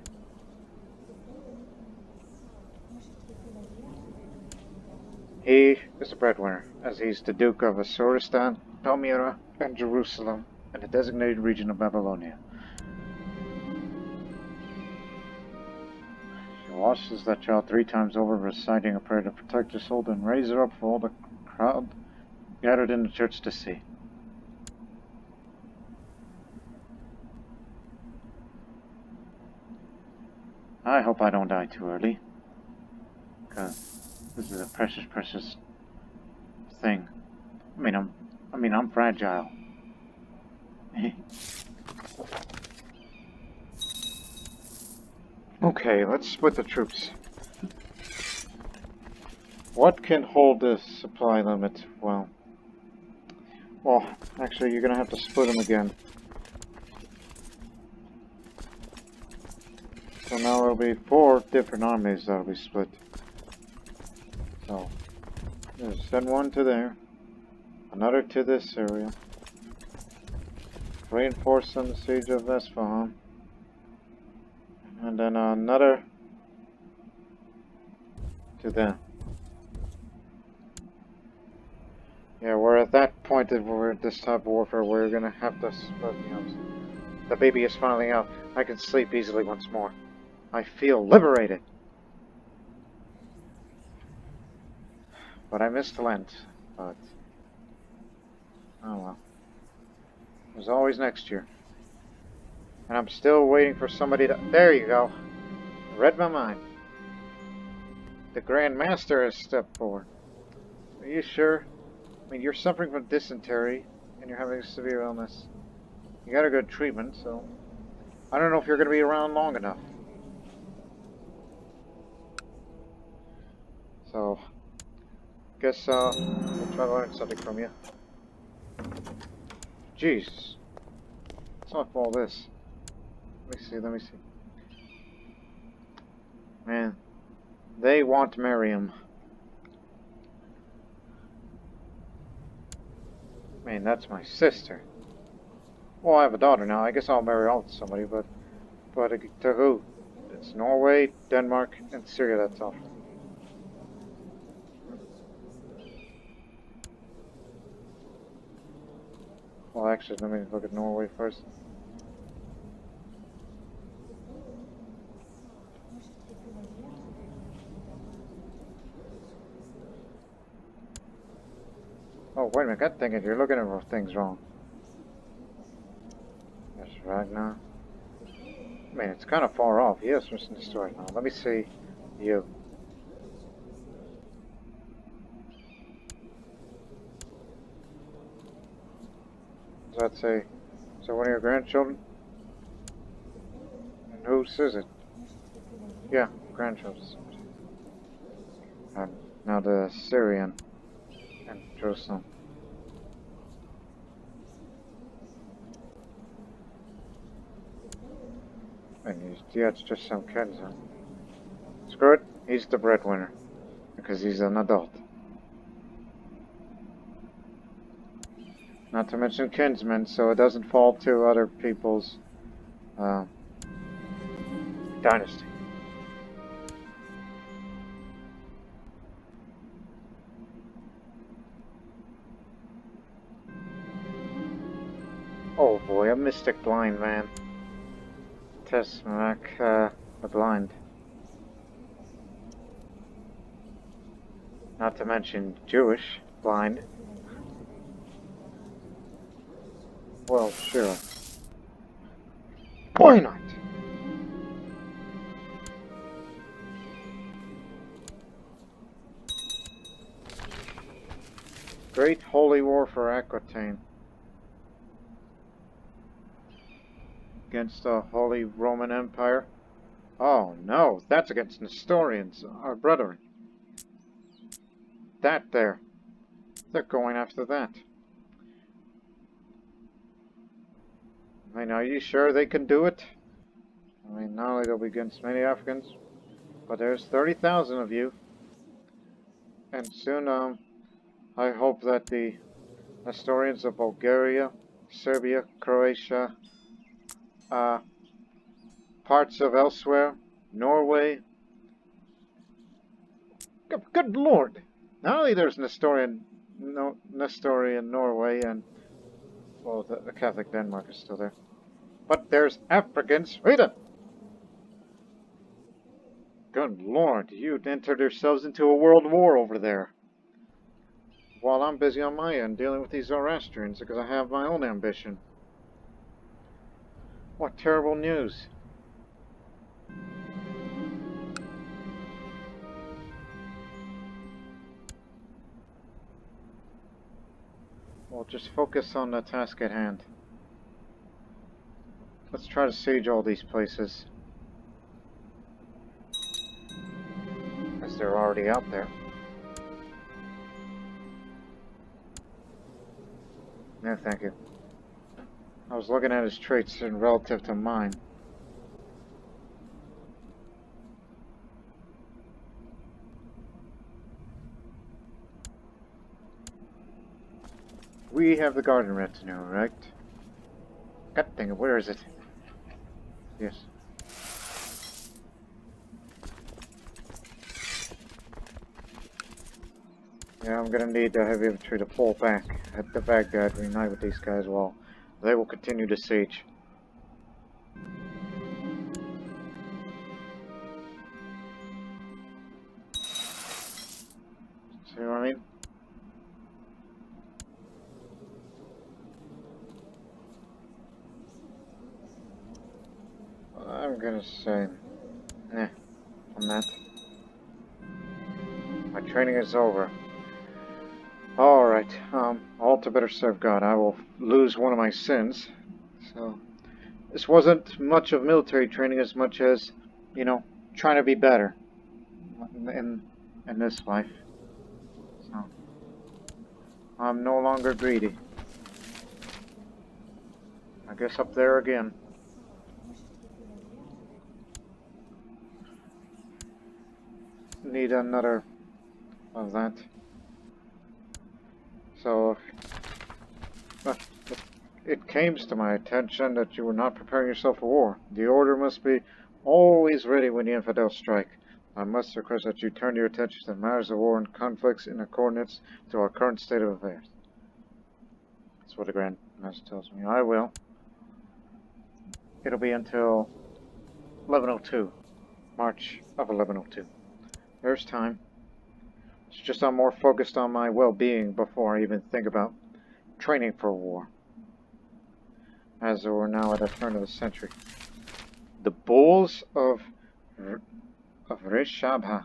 He is the breadwinner, as he's the Duke of Assyristan, Palmyra, and Jerusalem, and the designated region of Babylonia. She washes that child 3 times over, reciting a prayer to protect her soul, and raise her up for all the crowd gathered in the church to see. I hope I don't die too early, because this is a precious, precious thing. I mean, I'm fragile. Okay, let's split the troops. What can hold this supply limit? Well, actually, you're gonna have to split them again. So now there'll be 4 different armies that'll be split. So, just send one to there, another to this area, reinforce on the siege of Isfahan, and then another to them. Yeah, we're at that point of where this type of warfare where we're gonna have to split the ups. The baby is finally out. I can sleep easily once more. I feel liberated. But I missed Lent. But oh well. There's always next year. And I'm still waiting for somebody to... There you go. Read my mind. The Grand Master has stepped forward. Are you sure? I mean, you're suffering from dysentery, and you're having a severe illness. You got a good treatment, so... I don't know if you're going to be around long enough. So... Guess, we'll try to learn something from you. Jesus. What's up with all this? Let me see. Man, they want to marry him. Man, that's my sister. Well, I have a daughter now. I guess I'll marry off somebody, but to who? It's Norway, Denmark, and Syria, that's all. Well, actually, let me look at Norway first. Oh, wait a minute, God dang it, you're looking at things wrong. Yes, Ragnar. I mean, it's kind of far off. Yes, what's in the story now? Let me see you. Does that say, so one of your grandchildren? And whose is it? Yeah, grandchildren. Now the Assyrian and Jerusalem. Yeah, it's just some kids, huh? Screw it, he's the breadwinner. Because he's an adult. Not to mention kinsman, so it doesn't fall to other people's dynasty. Oh boy, a mystic blind man. Tesmac, the blind. Not to mention Jewish blind. Well, sure. Why not? Great Holy War for Aquitaine. Against the Holy Roman Empire. Oh no, that's against Nestorians, our brethren. That there. They're going after that. I mean, are you sure they can do it? I mean, not only they'll be against many Africans, but there's 30,000 of you. And soon, I hope that the Nestorians of Bulgaria, Serbia, Croatia, parts of elsewhere, Norway. Good Lord! Not only there's Nestorian Norway, and well, the Catholic Denmark is still there, but there's African Sweden. Good Lord, you'd entered yourselves into a world war over there. While I'm busy on my end dealing with these Zoroastrians because I have my own ambition. What terrible news. Well, just focus on the task at hand. Let's try to siege all these places. As they're already out there. No, thank you. I was looking at his traits in relative to mine. We have the Guardian Retinue, right? God dang it, where is it? Yes. Yeah, I'm gonna need the heavy infantry to pull back at the Baghdad, reunite with these guys while they will continue to siege. See what I mean? I'm gonna say, nah, on that. My training is over. Alright, all to better serve God. I will lose one of my sins. So, this wasn't much of military training as much as, you know, trying to be better in this life. So, I'm no longer greedy. I guess up there again. Need another of that. So, it came to my attention that you were not preparing yourself for war. The order must be always ready when the infidels strike. I must request that you turn your attention to matters of war and conflicts in accordance to our current state of affairs. That's what the Grand Master tells me. I will. It'll be until 1102. March of 1102. There's time. It's just I'm more focused on my well-being before I even think about training for war. As we're now at the turn of the century. The bulls of Rishabha,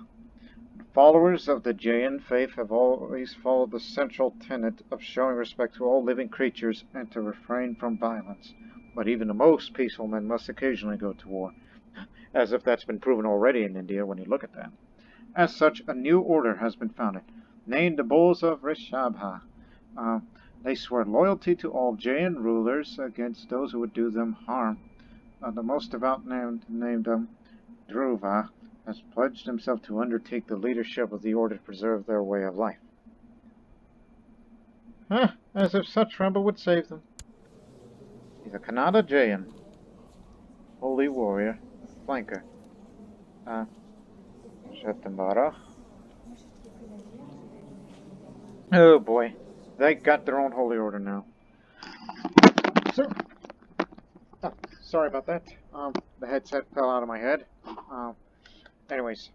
followers of the Jain faith, have always followed the central tenet of showing respect to all living creatures and to refrain from violence. But even the most peaceful men must occasionally go to war. As if that's been proven already in India when you look at that. As such, a new order has been founded, named the Bulls of Rishabha. They swear loyalty to all Jain rulers against those who would do them harm. The most devout named Dhruva has pledged himself to undertake the leadership of the order to preserve their way of life. As if such rebel would save them. He's a Kannada Jain, holy warrior, flanker. Shatambara. Oh boy, they got their own holy order now. So, sorry about that. The headset fell out of my head. Anyways,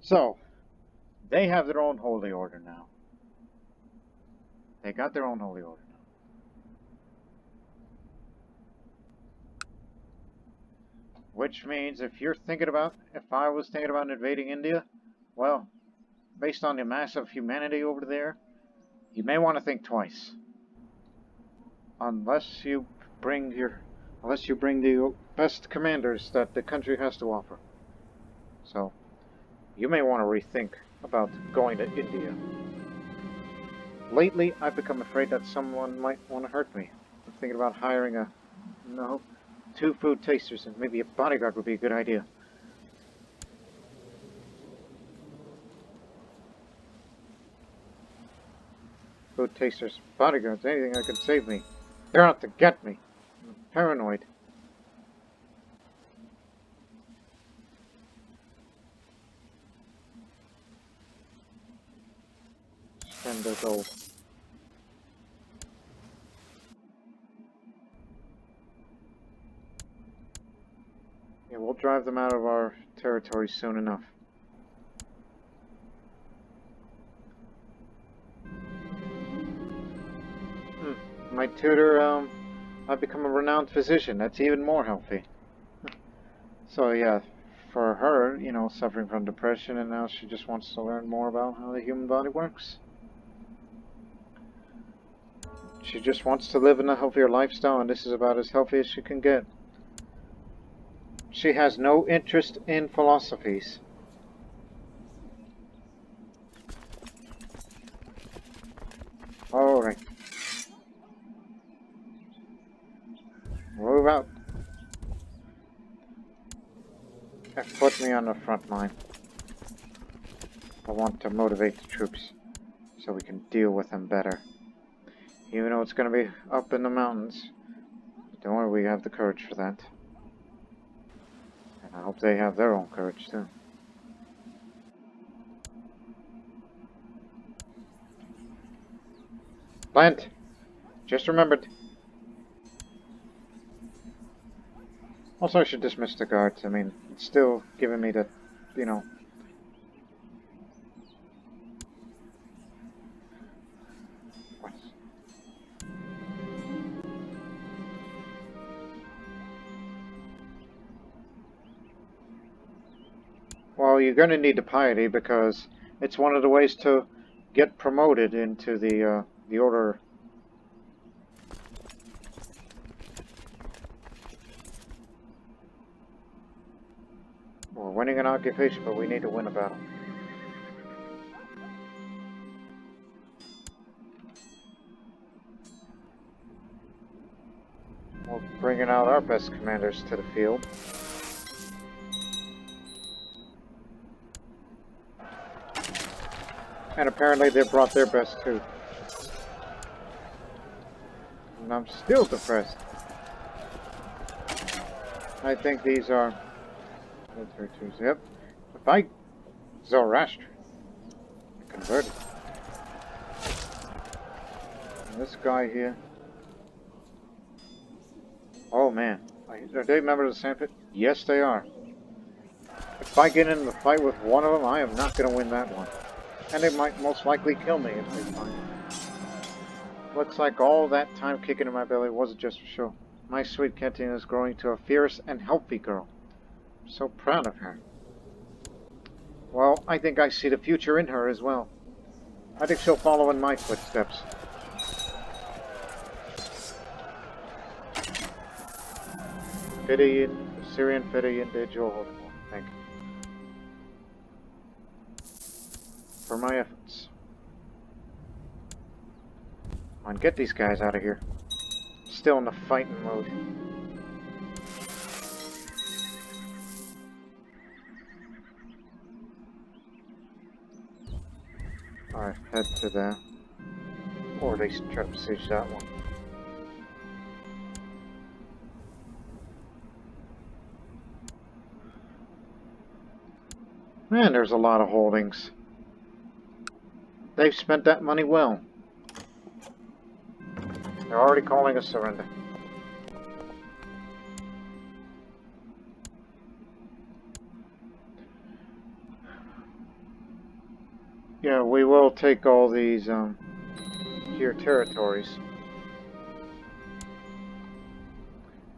so they have their own holy order now. They got their own holy order now. Which means if I was thinking about invading India, well, based on the mass of humanity over there, you may want to think twice. Unless you bring the best commanders that the country has to offer. So, you may want to rethink about going to India. Lately, I've become afraid that someone might want to hurt me. I'm thinking about hiring 2 food tasters, and maybe a bodyguard would be a good idea. Food tasters, bodyguards, anything that could save me. They're out to get me. I'm paranoid. Spend their gold. Yeah, we'll drive them out of our territory soon enough. My tutor, I've become a renowned physician. That's even more healthy. So yeah, for her, suffering from depression, and now she just wants to learn more about how the human body works. She just wants to live in a healthier lifestyle, and this is about as healthy as she can get. She has no interest in philosophies. Alright. Move out. And put me on the front line. I want to motivate the troops so we can deal with them better. Even though it's going to be up in the mountains. Don't worry, we have the courage for that. And I hope they have their own courage too. Plant! Just remembered. Also, I should dismiss the guards. I mean, it's still giving me the, you know... What? Well, you're going to need the piety because it's one of the ways to get promoted into the Order. We're winning an occupation, but we need to win a battle. We're bringing out our best commanders to the field. And apparently they brought their best too. And I'm still depressed. I think these are... Yep. If I... Zoroastrian. Converted. And this guy here... Oh man. Are they members of the Sandpit? Yes, they are. If I get in the fight with one of them, I am not going to win that one. And they might most likely kill me if they find me. Looks like all that time kicking in my belly wasn't just for show. My sweet Katina is growing to a fierce and healthy girl. I'm so proud of her. Well, I think I see the future in her as well. I think she'll follow in my footsteps. Assyrian Fidian did your holy one. Thank you. For my efforts. Come on, get these guys out of here. Still in the fighting mode. Alright, head to there. Or they try to besiege that one. Man, there's a lot of holdings. They've spent that money well. They're already calling a surrender. Yeah, we will take all these here territories.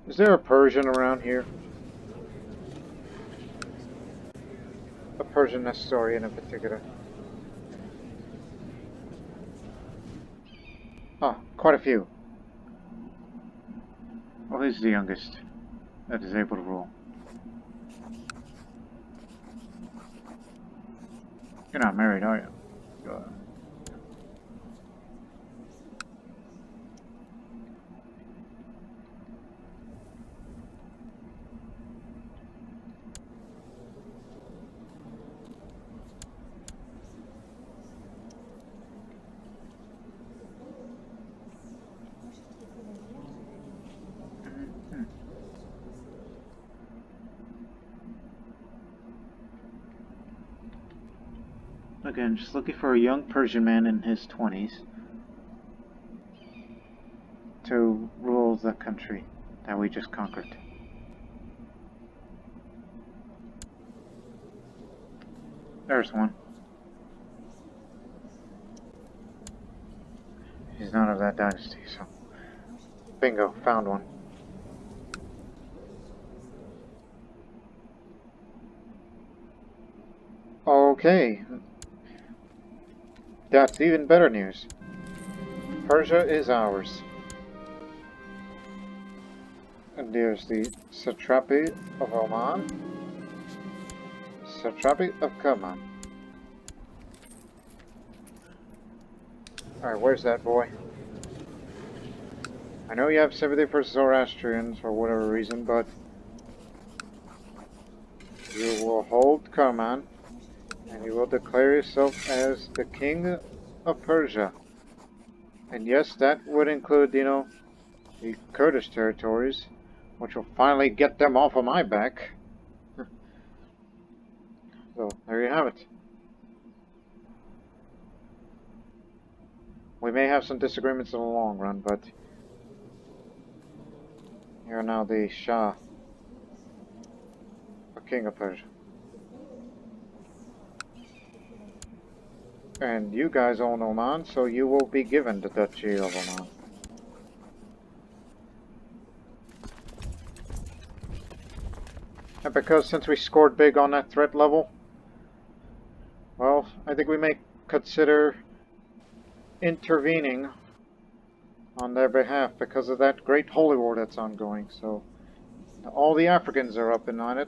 Is there a Persian around here? A Persian Nestorian in particular. Oh, quite a few. Well, he's the youngest that is able to rule. You're not married, are you? Again, just looking for a young Persian man in his 20s to rule the country that we just conquered. There's one. He's not of that dynasty, so... Bingo, found one. Okay. That's even better news. Persia is ours. And there's the satrapy of Oman, satrapy of Kerman. Alright, where's that boy? I know you have sympathy for Zoroastrians for whatever reason, but you will hold Kerman. And you will declare yourself as the king of Persia. And yes, that would include, you know, the Kurdish territories, which will finally get them off of my back. So, there you have it. We may have some disagreements in the long run, but you're now the Shah, or King of Persia. And you guys own Oman, so you will be given the Duchy of Oman. And because since we scored big on that threat level, well, I think we may consider intervening on their behalf because of that great holy war that's ongoing. So all the Africans are up and on it,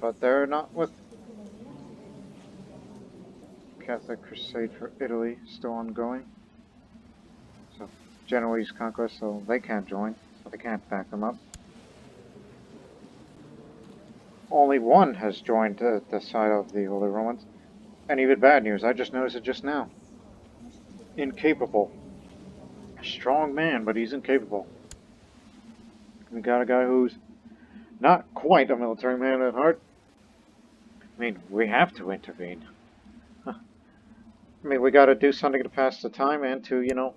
but they're not with Catholic Crusade for Italy, still ongoing. So Genoese conquest, so they can't join, so they can't back them up. Only one has joined the side of the Holy Romans. And even bad news, I just noticed it just now. Incapable. A strong man, but he's incapable. We got a guy who's not quite a military man at heart. I mean, we have to intervene. I mean, we gotta do something to pass the time and to, you know,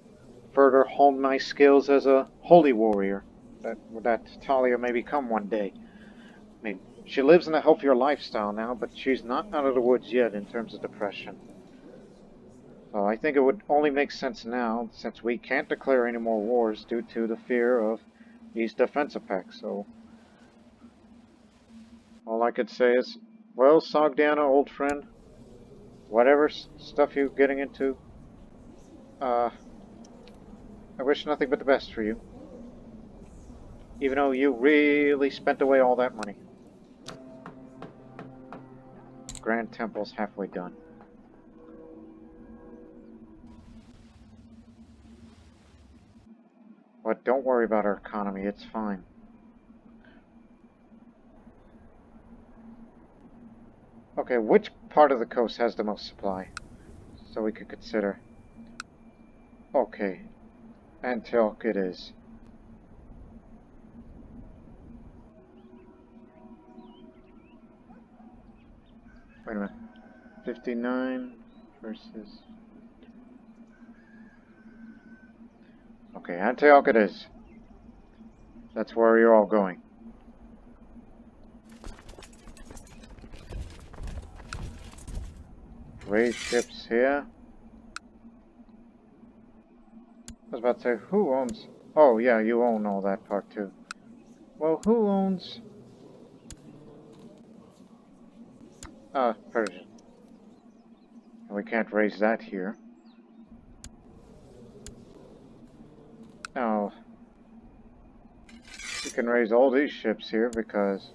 further hone my skills as a holy warrior. That Talia may become one day. I mean, she lives in a healthier lifestyle now, but she's not out of the woods yet in terms of depression. So I think it would only make sense now, since we can't declare any more wars due to the fear of these defensive pacts. So all I could say is, well, Sogdiana, old friend, whatever stuff you're getting into, I wish nothing but the best for you. Even though you really spent away all that money. Grand Temple's halfway done. But don't worry about our economy, it's fine. Okay, which part of the coast has the most supply? So we could consider. Okay, Antioch it is. Wait a minute. 59 versus... Okay, Antioch it is. That's where you're all going. Raise ships here. I was about to say, who owns... Oh, yeah, you own all that part, too. Well, who owns... Persia. And we can't raise that here. Now, we can raise all these ships here because...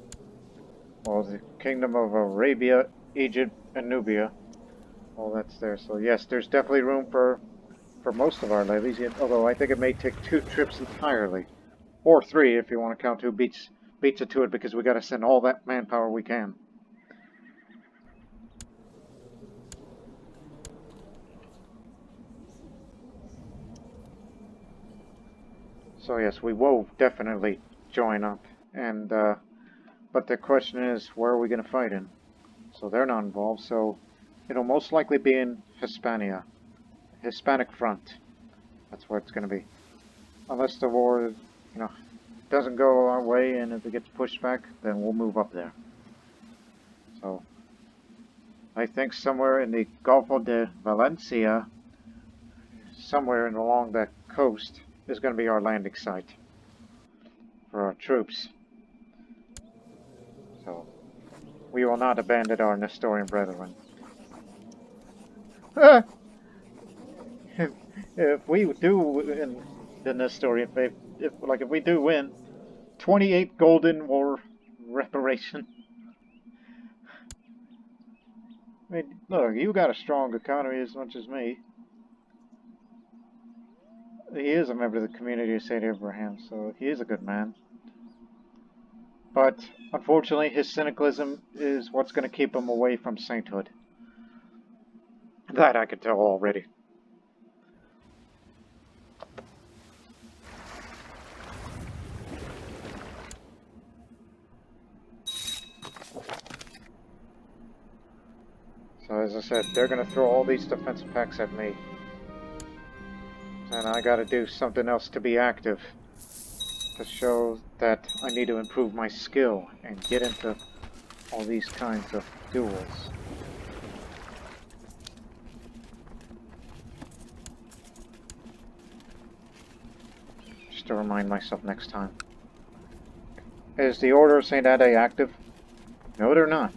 Well, the Kingdom of Arabia, Egypt, and Nubia. All that's there. So, yes, there's definitely room for most of our levies, yet, although I think it may take 2 trips entirely. Or 3 if you want to count who beats it to it, because we got to send all that manpower we can. So yes, we will definitely join up, and but the question is, where are we going to fight in? So they're not involved, so it'll most likely be in Hispania, Hispanic front. That's where it's going to be, unless the war, you know, doesn't go our way, and if it gets pushed back, then we'll move up there. So I think somewhere in the Gulf de Valencia, somewhere along that coast, is going to be our landing site for our troops. So we will not abandon our Nestorian brethren. If we do win the Nestorian faith, if we do win, 28 golden war reparation. I mean, look, you got a strong economy as much as me. He is a member of the community of Saint Abraham, so he is a good man. But unfortunately, his cynicalism is what's going to keep him away from sainthood. That I can tell already. as I said, they're gonna throw all these defense packs at me. And I gotta do something else to be active. To show that I need to improve my skill and get into all these kinds of duels. Just to remind myself next time. Is the Order of Saint Addai active? No, they're not.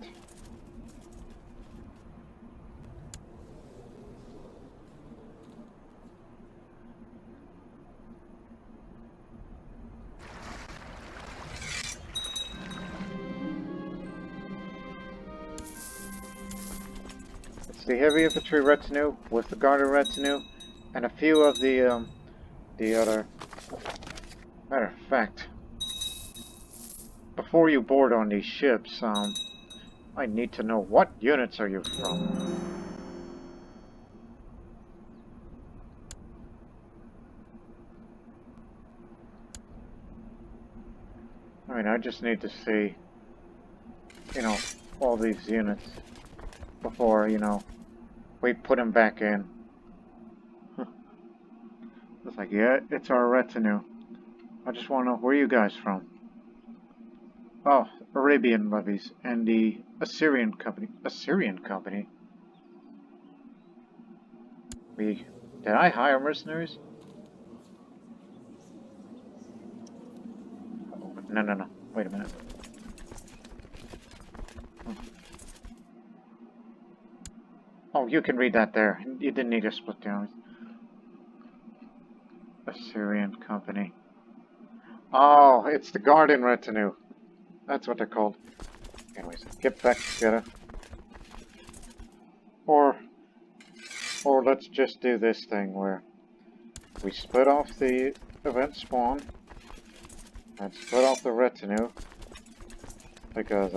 It's the heavy infantry retinue with the Guardian Retinue and a few of the other. Matter of fact, before you board on these ships, I need to know what units are you from? I mean, I just need to see, you know, all these units before, you know, we put them back in. It's like, yeah, it's our retinue. I just want to know where you guys from. Oh, Arabian levies and the Assyrian company. Assyrian company? Did I hire mercenaries? No, no, no. Wait a minute. Oh, you can read that there. You didn't need to split the armies. Assyrian company. Oh, it's the Guardian Retinue. That's what they're called. Anyways, get back together. Or let's just do this thing where we split off the event spawn and split off the retinue, because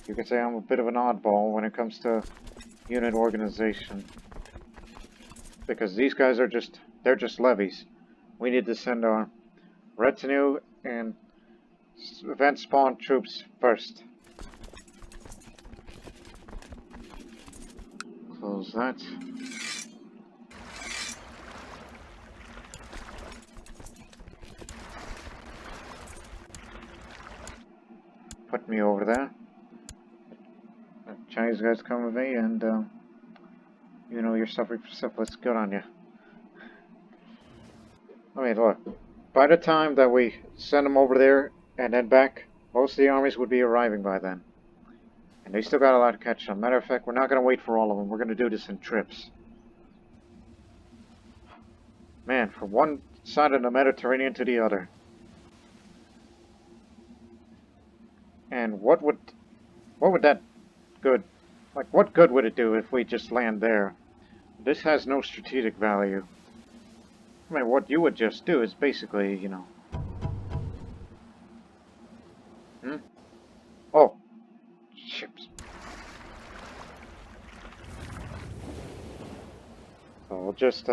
you can say I'm a bit of an oddball when it comes to unit organization, because these guys are they're just levies. We need to send our retinue and event spawn troops first. Close that. Put me over there. The Chinese guys come with me, and you know, you're suffering for syphilis. Good on you. I mean, look, by the time that we send them over there and then back, most of the armies would be arriving by then. And they still got a lot to catch on. Matter of fact, we're not going to wait for all of them. We're going to do this in trips. Man, from one side of the Mediterranean to the other. And what would that good, like, what good would it do if we just land there? This has no strategic value. I mean, what you would just do is basically, you know... Oh! Ships. So we'll just,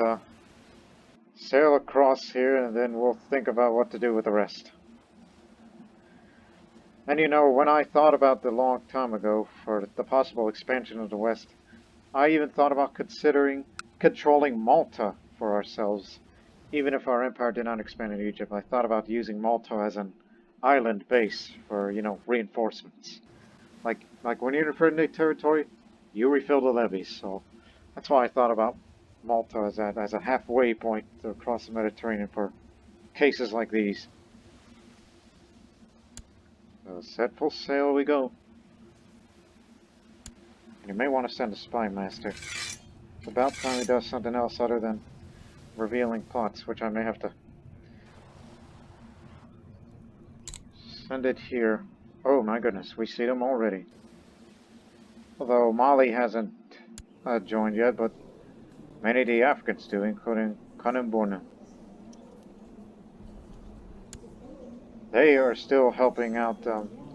sail across here, and then we'll think about what to do with the rest. And you know, when I thought about the long time ago for the possible expansion of the West, I even thought about considering controlling Malta for ourselves. Even if our empire did not expand in Egypt, I thought about using Malta as an island base for, you know, reinforcements. Like when you're in a territory, you refill the levies. So that's why I thought about Malta as a halfway point across the Mediterranean for cases like these. So set full sail we go. And you may want to send a spy master. It's about time he does something else other than revealing plots, which I may have to send it here. Oh my goodness, we see them already. Although Mali hasn't joined yet, but many of the Africans do, including Kanumbuna. They are still helping out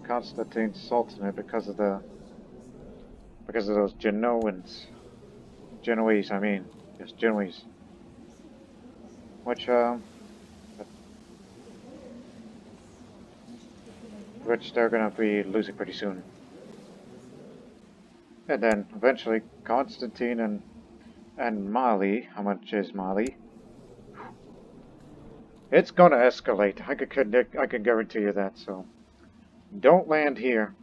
Constantine's Sultanate because of those Genoese, I mean, yes, Genoese, which they're gonna be losing pretty soon. And then eventually Constantine and Mali. How much is Mali? It's gonna escalate. I can guarantee you that. So don't land here.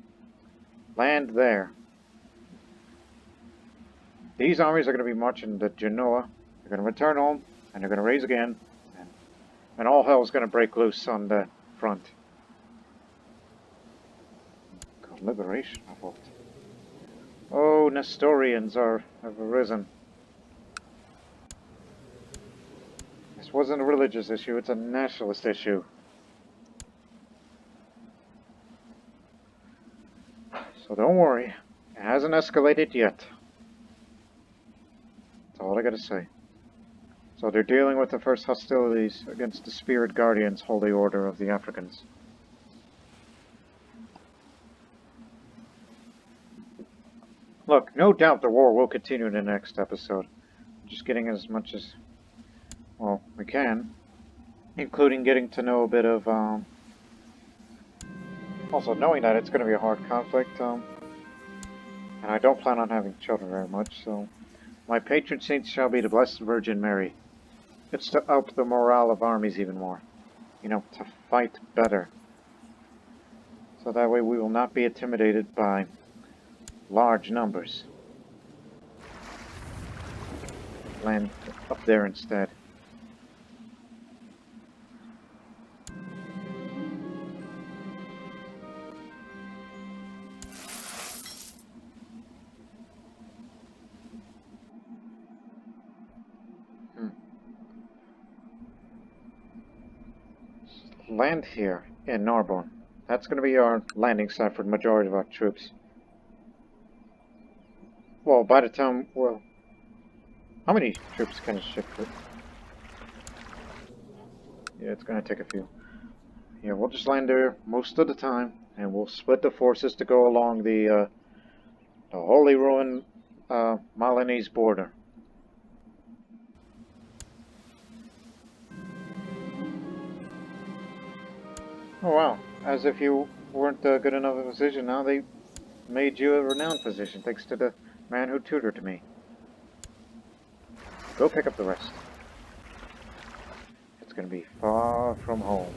Land there. These armies are going to be marching to Genoa. They're going to return home, and they're going to raise again, and all hell is going to break loose on the front. Liberation revolt. Oh, Nestorians have arisen. This wasn't a religious issue, it's a nationalist issue. So don't worry, it hasn't escalated yet. That's all I gotta say. So they're dealing with the first hostilities against the Spirit Guardians, Holy Order of the Africans. Look, no doubt the war will continue in the next episode. Just getting as much as, well, we can. Including getting to know a bit of, also knowing that it's going to be a hard conflict, and I don't plan on having children very much, so my patron saint shall be the Blessed Virgin Mary. It's to up the morale of armies even more. You know, to fight better. So that way we will not be intimidated by large numbers. Land up there instead. Land here in Narbonne. That's going to be our landing site for the majority of our troops. Well, by the time, well, how many troops can it ship with? Yeah, it's going to take a few. Yeah, we'll just land there most of the time, and we'll split the forces to go along the Holy Ruin Milanese border. Oh wow, as if you weren't good enough of a physician, now they made you a renowned physician, thanks to the man who tutored me. Go pick up the rest. It's gonna be far from home.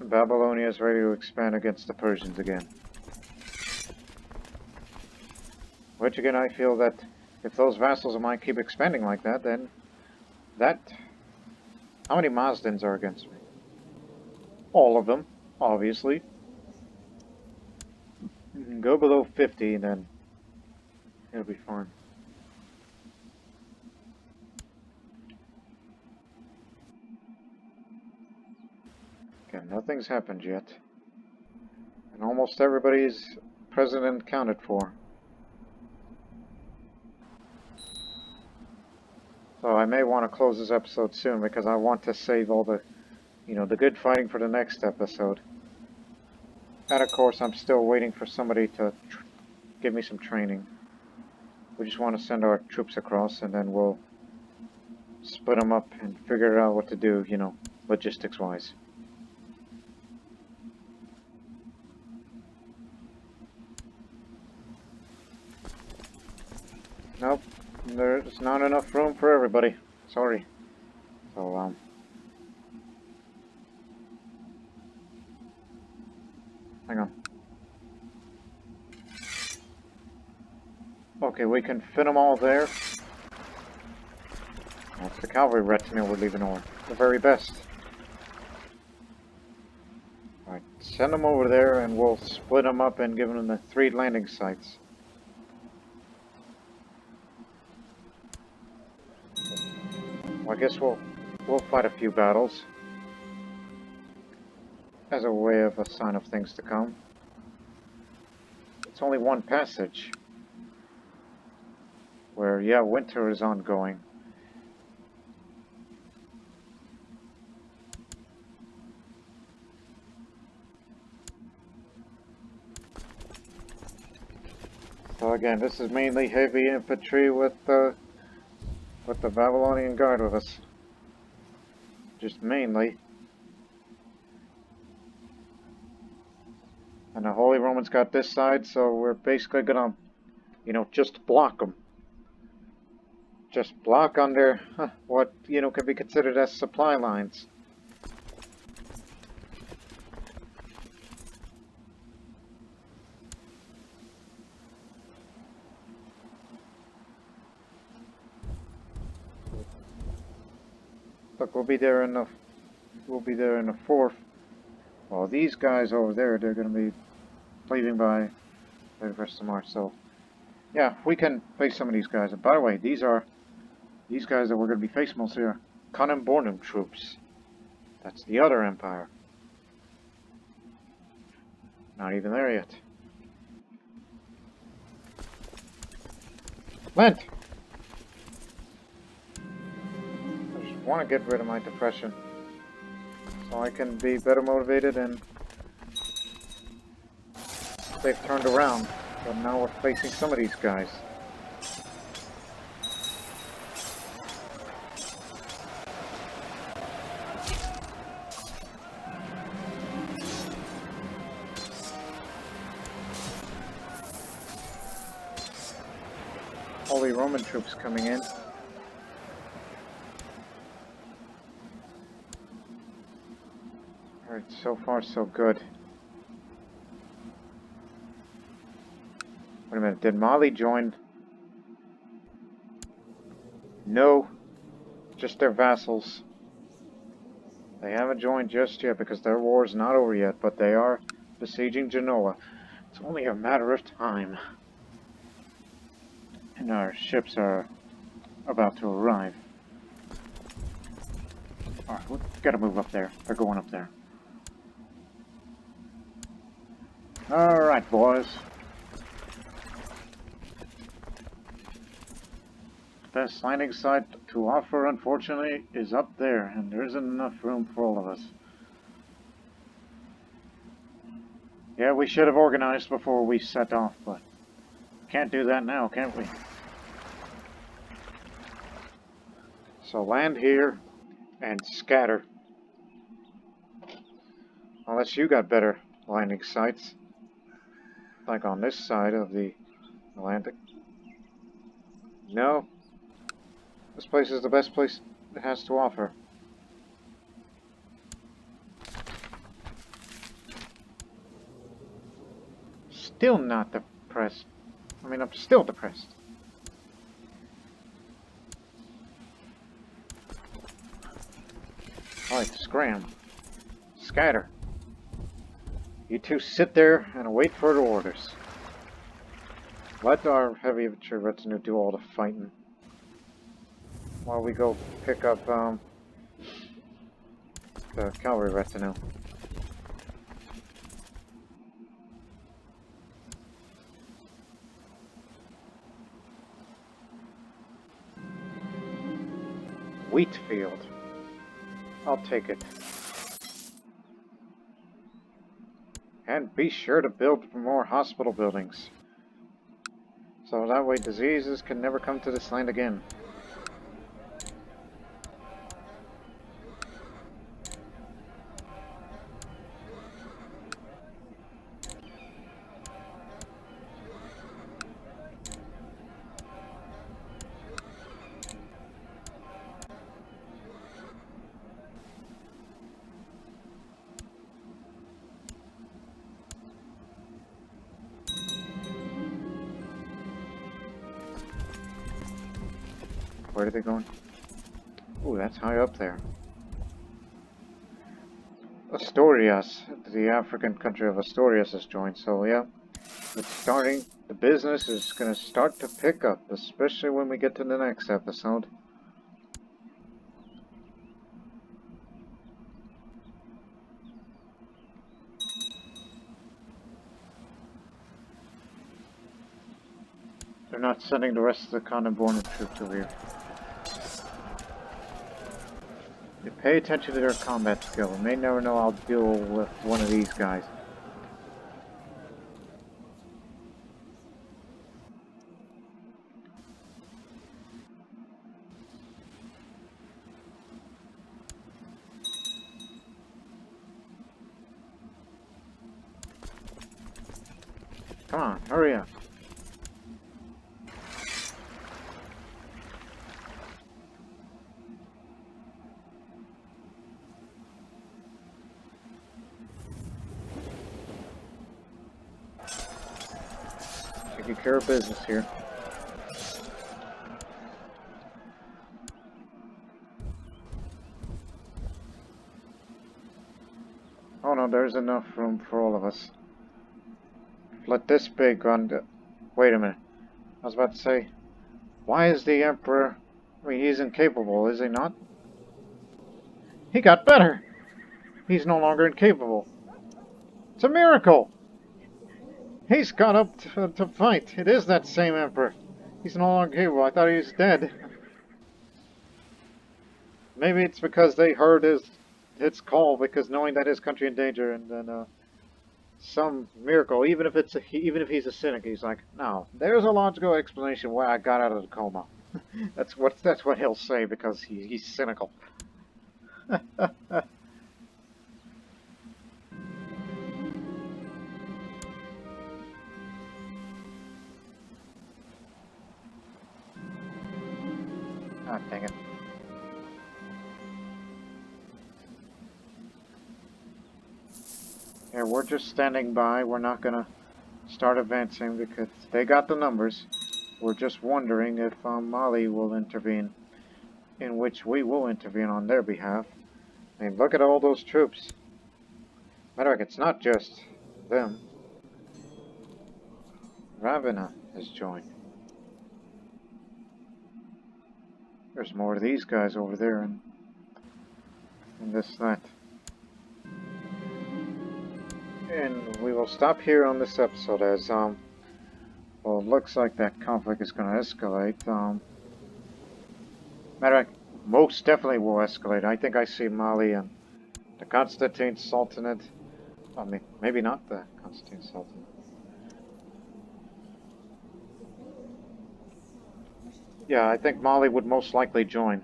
Babylonia is ready to expand against the Persians again. Which again, I feel that if those vassals of mine keep expanding like that, then how many Mazdans are against me? All of them, obviously. Go below 50, then it'll be fine. Okay, nothing's happened yet. And almost everybody's president accounted for. So I may want to close this episode soon because I want to save all the, the good fighting for the next episode. And of course, I'm still waiting for somebody to give me some training. We just want to send our troops across and then we'll split them up and figure out what to do, logistics-wise. Nope, there's not enough room for everybody. Sorry. So, hang on. Okay, we can fit them all there. That's the cavalry retinue we're leaving over. The very best. Alright, send them over there and we'll split them up and give them the 3 landing sites. Well, I guess we'll fight a few battles as a way of a sign of things to come. It's only one passage where, yeah, winter is ongoing. So again, this is mainly heavy infantry with the Babylonian Guard with us. Just mainly. And the Holy Romans got this side, so we're basically gonna, just block them. Just block under what, can be considered as supply lines. Look, we'll be there in the fourth. Well, these guys over there, they're gonna be leaving by the 1st of March, so yeah, we can face some of these guys. And by the way, these guys that we're gonna be facing mostly are Kanem troops. That's the other empire. Not even there yet. Lent! I just want to get rid of my depression, so I can be better motivated, and they've turned around, but now we're facing some of these guys. Holy Roman troops coming in. Alright, so far so good. Wait a minute, did Mali join? No, just their vassals. They haven't joined just yet because their war is not over yet, but they are besieging Genoa. It's only a matter of time. And our ships are about to arrive. Alright, we gotta move up there. They're going up there. Alright, boys. The best landing site to offer, unfortunately, is up there, and there isn't enough room for all of us. Yeah, we should have organized before we set off, but can't do that now, can't we? So land here and scatter. Unless you got better landing sites, like on this side of the Atlantic. No, this place is the best place it has to offer. Still not depressed. I mean, I'm still depressed. Alright, scram. Scatter. You two sit there and await further orders. Let our heavy infantry retinue do all the fighting, while we go pick up the cavalry retinue. Wheat field. I'll take it. And be sure to build more hospital buildings, so that way diseases can never come to this land again. Where are they going? Ooh, that's high up there. Asturias, the African country of Asturias has joined, so yeah. It's starting, the business is going to start to pick up, especially when we get to the next episode. They're not sending the rest of the Condemned troops over here. You pay attention to their combat skill. You may never know I'll deal with one of these guys. Come on, hurry up. Taking care of business here. Oh no, there's enough room for all of us. Let this big run. Wait a minute. I was about to say, why is the Emperor... I mean, he's incapable, is he not? He got better! He's no longer incapable. It's a miracle! He's got up to fight. It is that same Emperor. He's no longer capable. I thought he was dead. Maybe it's because they heard his call, because knowing that his country in danger, and then some miracle, even if he's a cynic, he's like, no, there's a logical explanation why I got out of the coma. that's what he'll say, because he's cynical. Ah, dang it. Yeah, we're just standing by. We're not gonna start advancing because they got the numbers. We're just wondering if Mali will intervene, in which we will intervene on their behalf. I mean, look at all those troops. Matter of fact, it's not just them. Ravana has joined. There's more of these guys over there, and this, that. And we will stop here on this episode as, well, it looks like that conflict is going to escalate. Matter of fact, most definitely will escalate. I think I see Mali and the Constantine Sultanate. I mean, maybe not the Constantine Sultanate. Yeah, I think Mali would most likely join.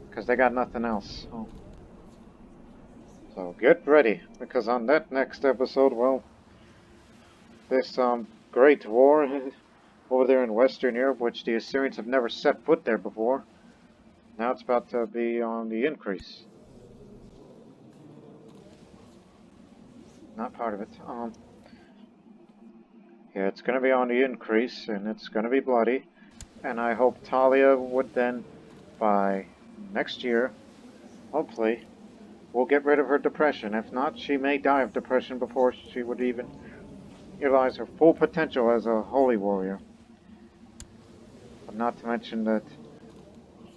Because they got nothing else. Oh. So get ready, because on that next episode, well, this great war over there in Western Europe, which the Assyrians have never set foot there before, now it's about to be on the increase. Not part of it. Yeah, it's going to be on the increase, and it's going to be bloody. And I hope Talia would then, by next year, hopefully, will get rid of her depression. If not, she may die of depression before she would even realize her full potential as a holy warrior. But not to mention that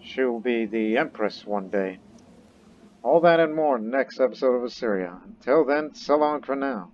she will be the Empress one day. All that and more in the next episode of Assyria. Until then, so long for now.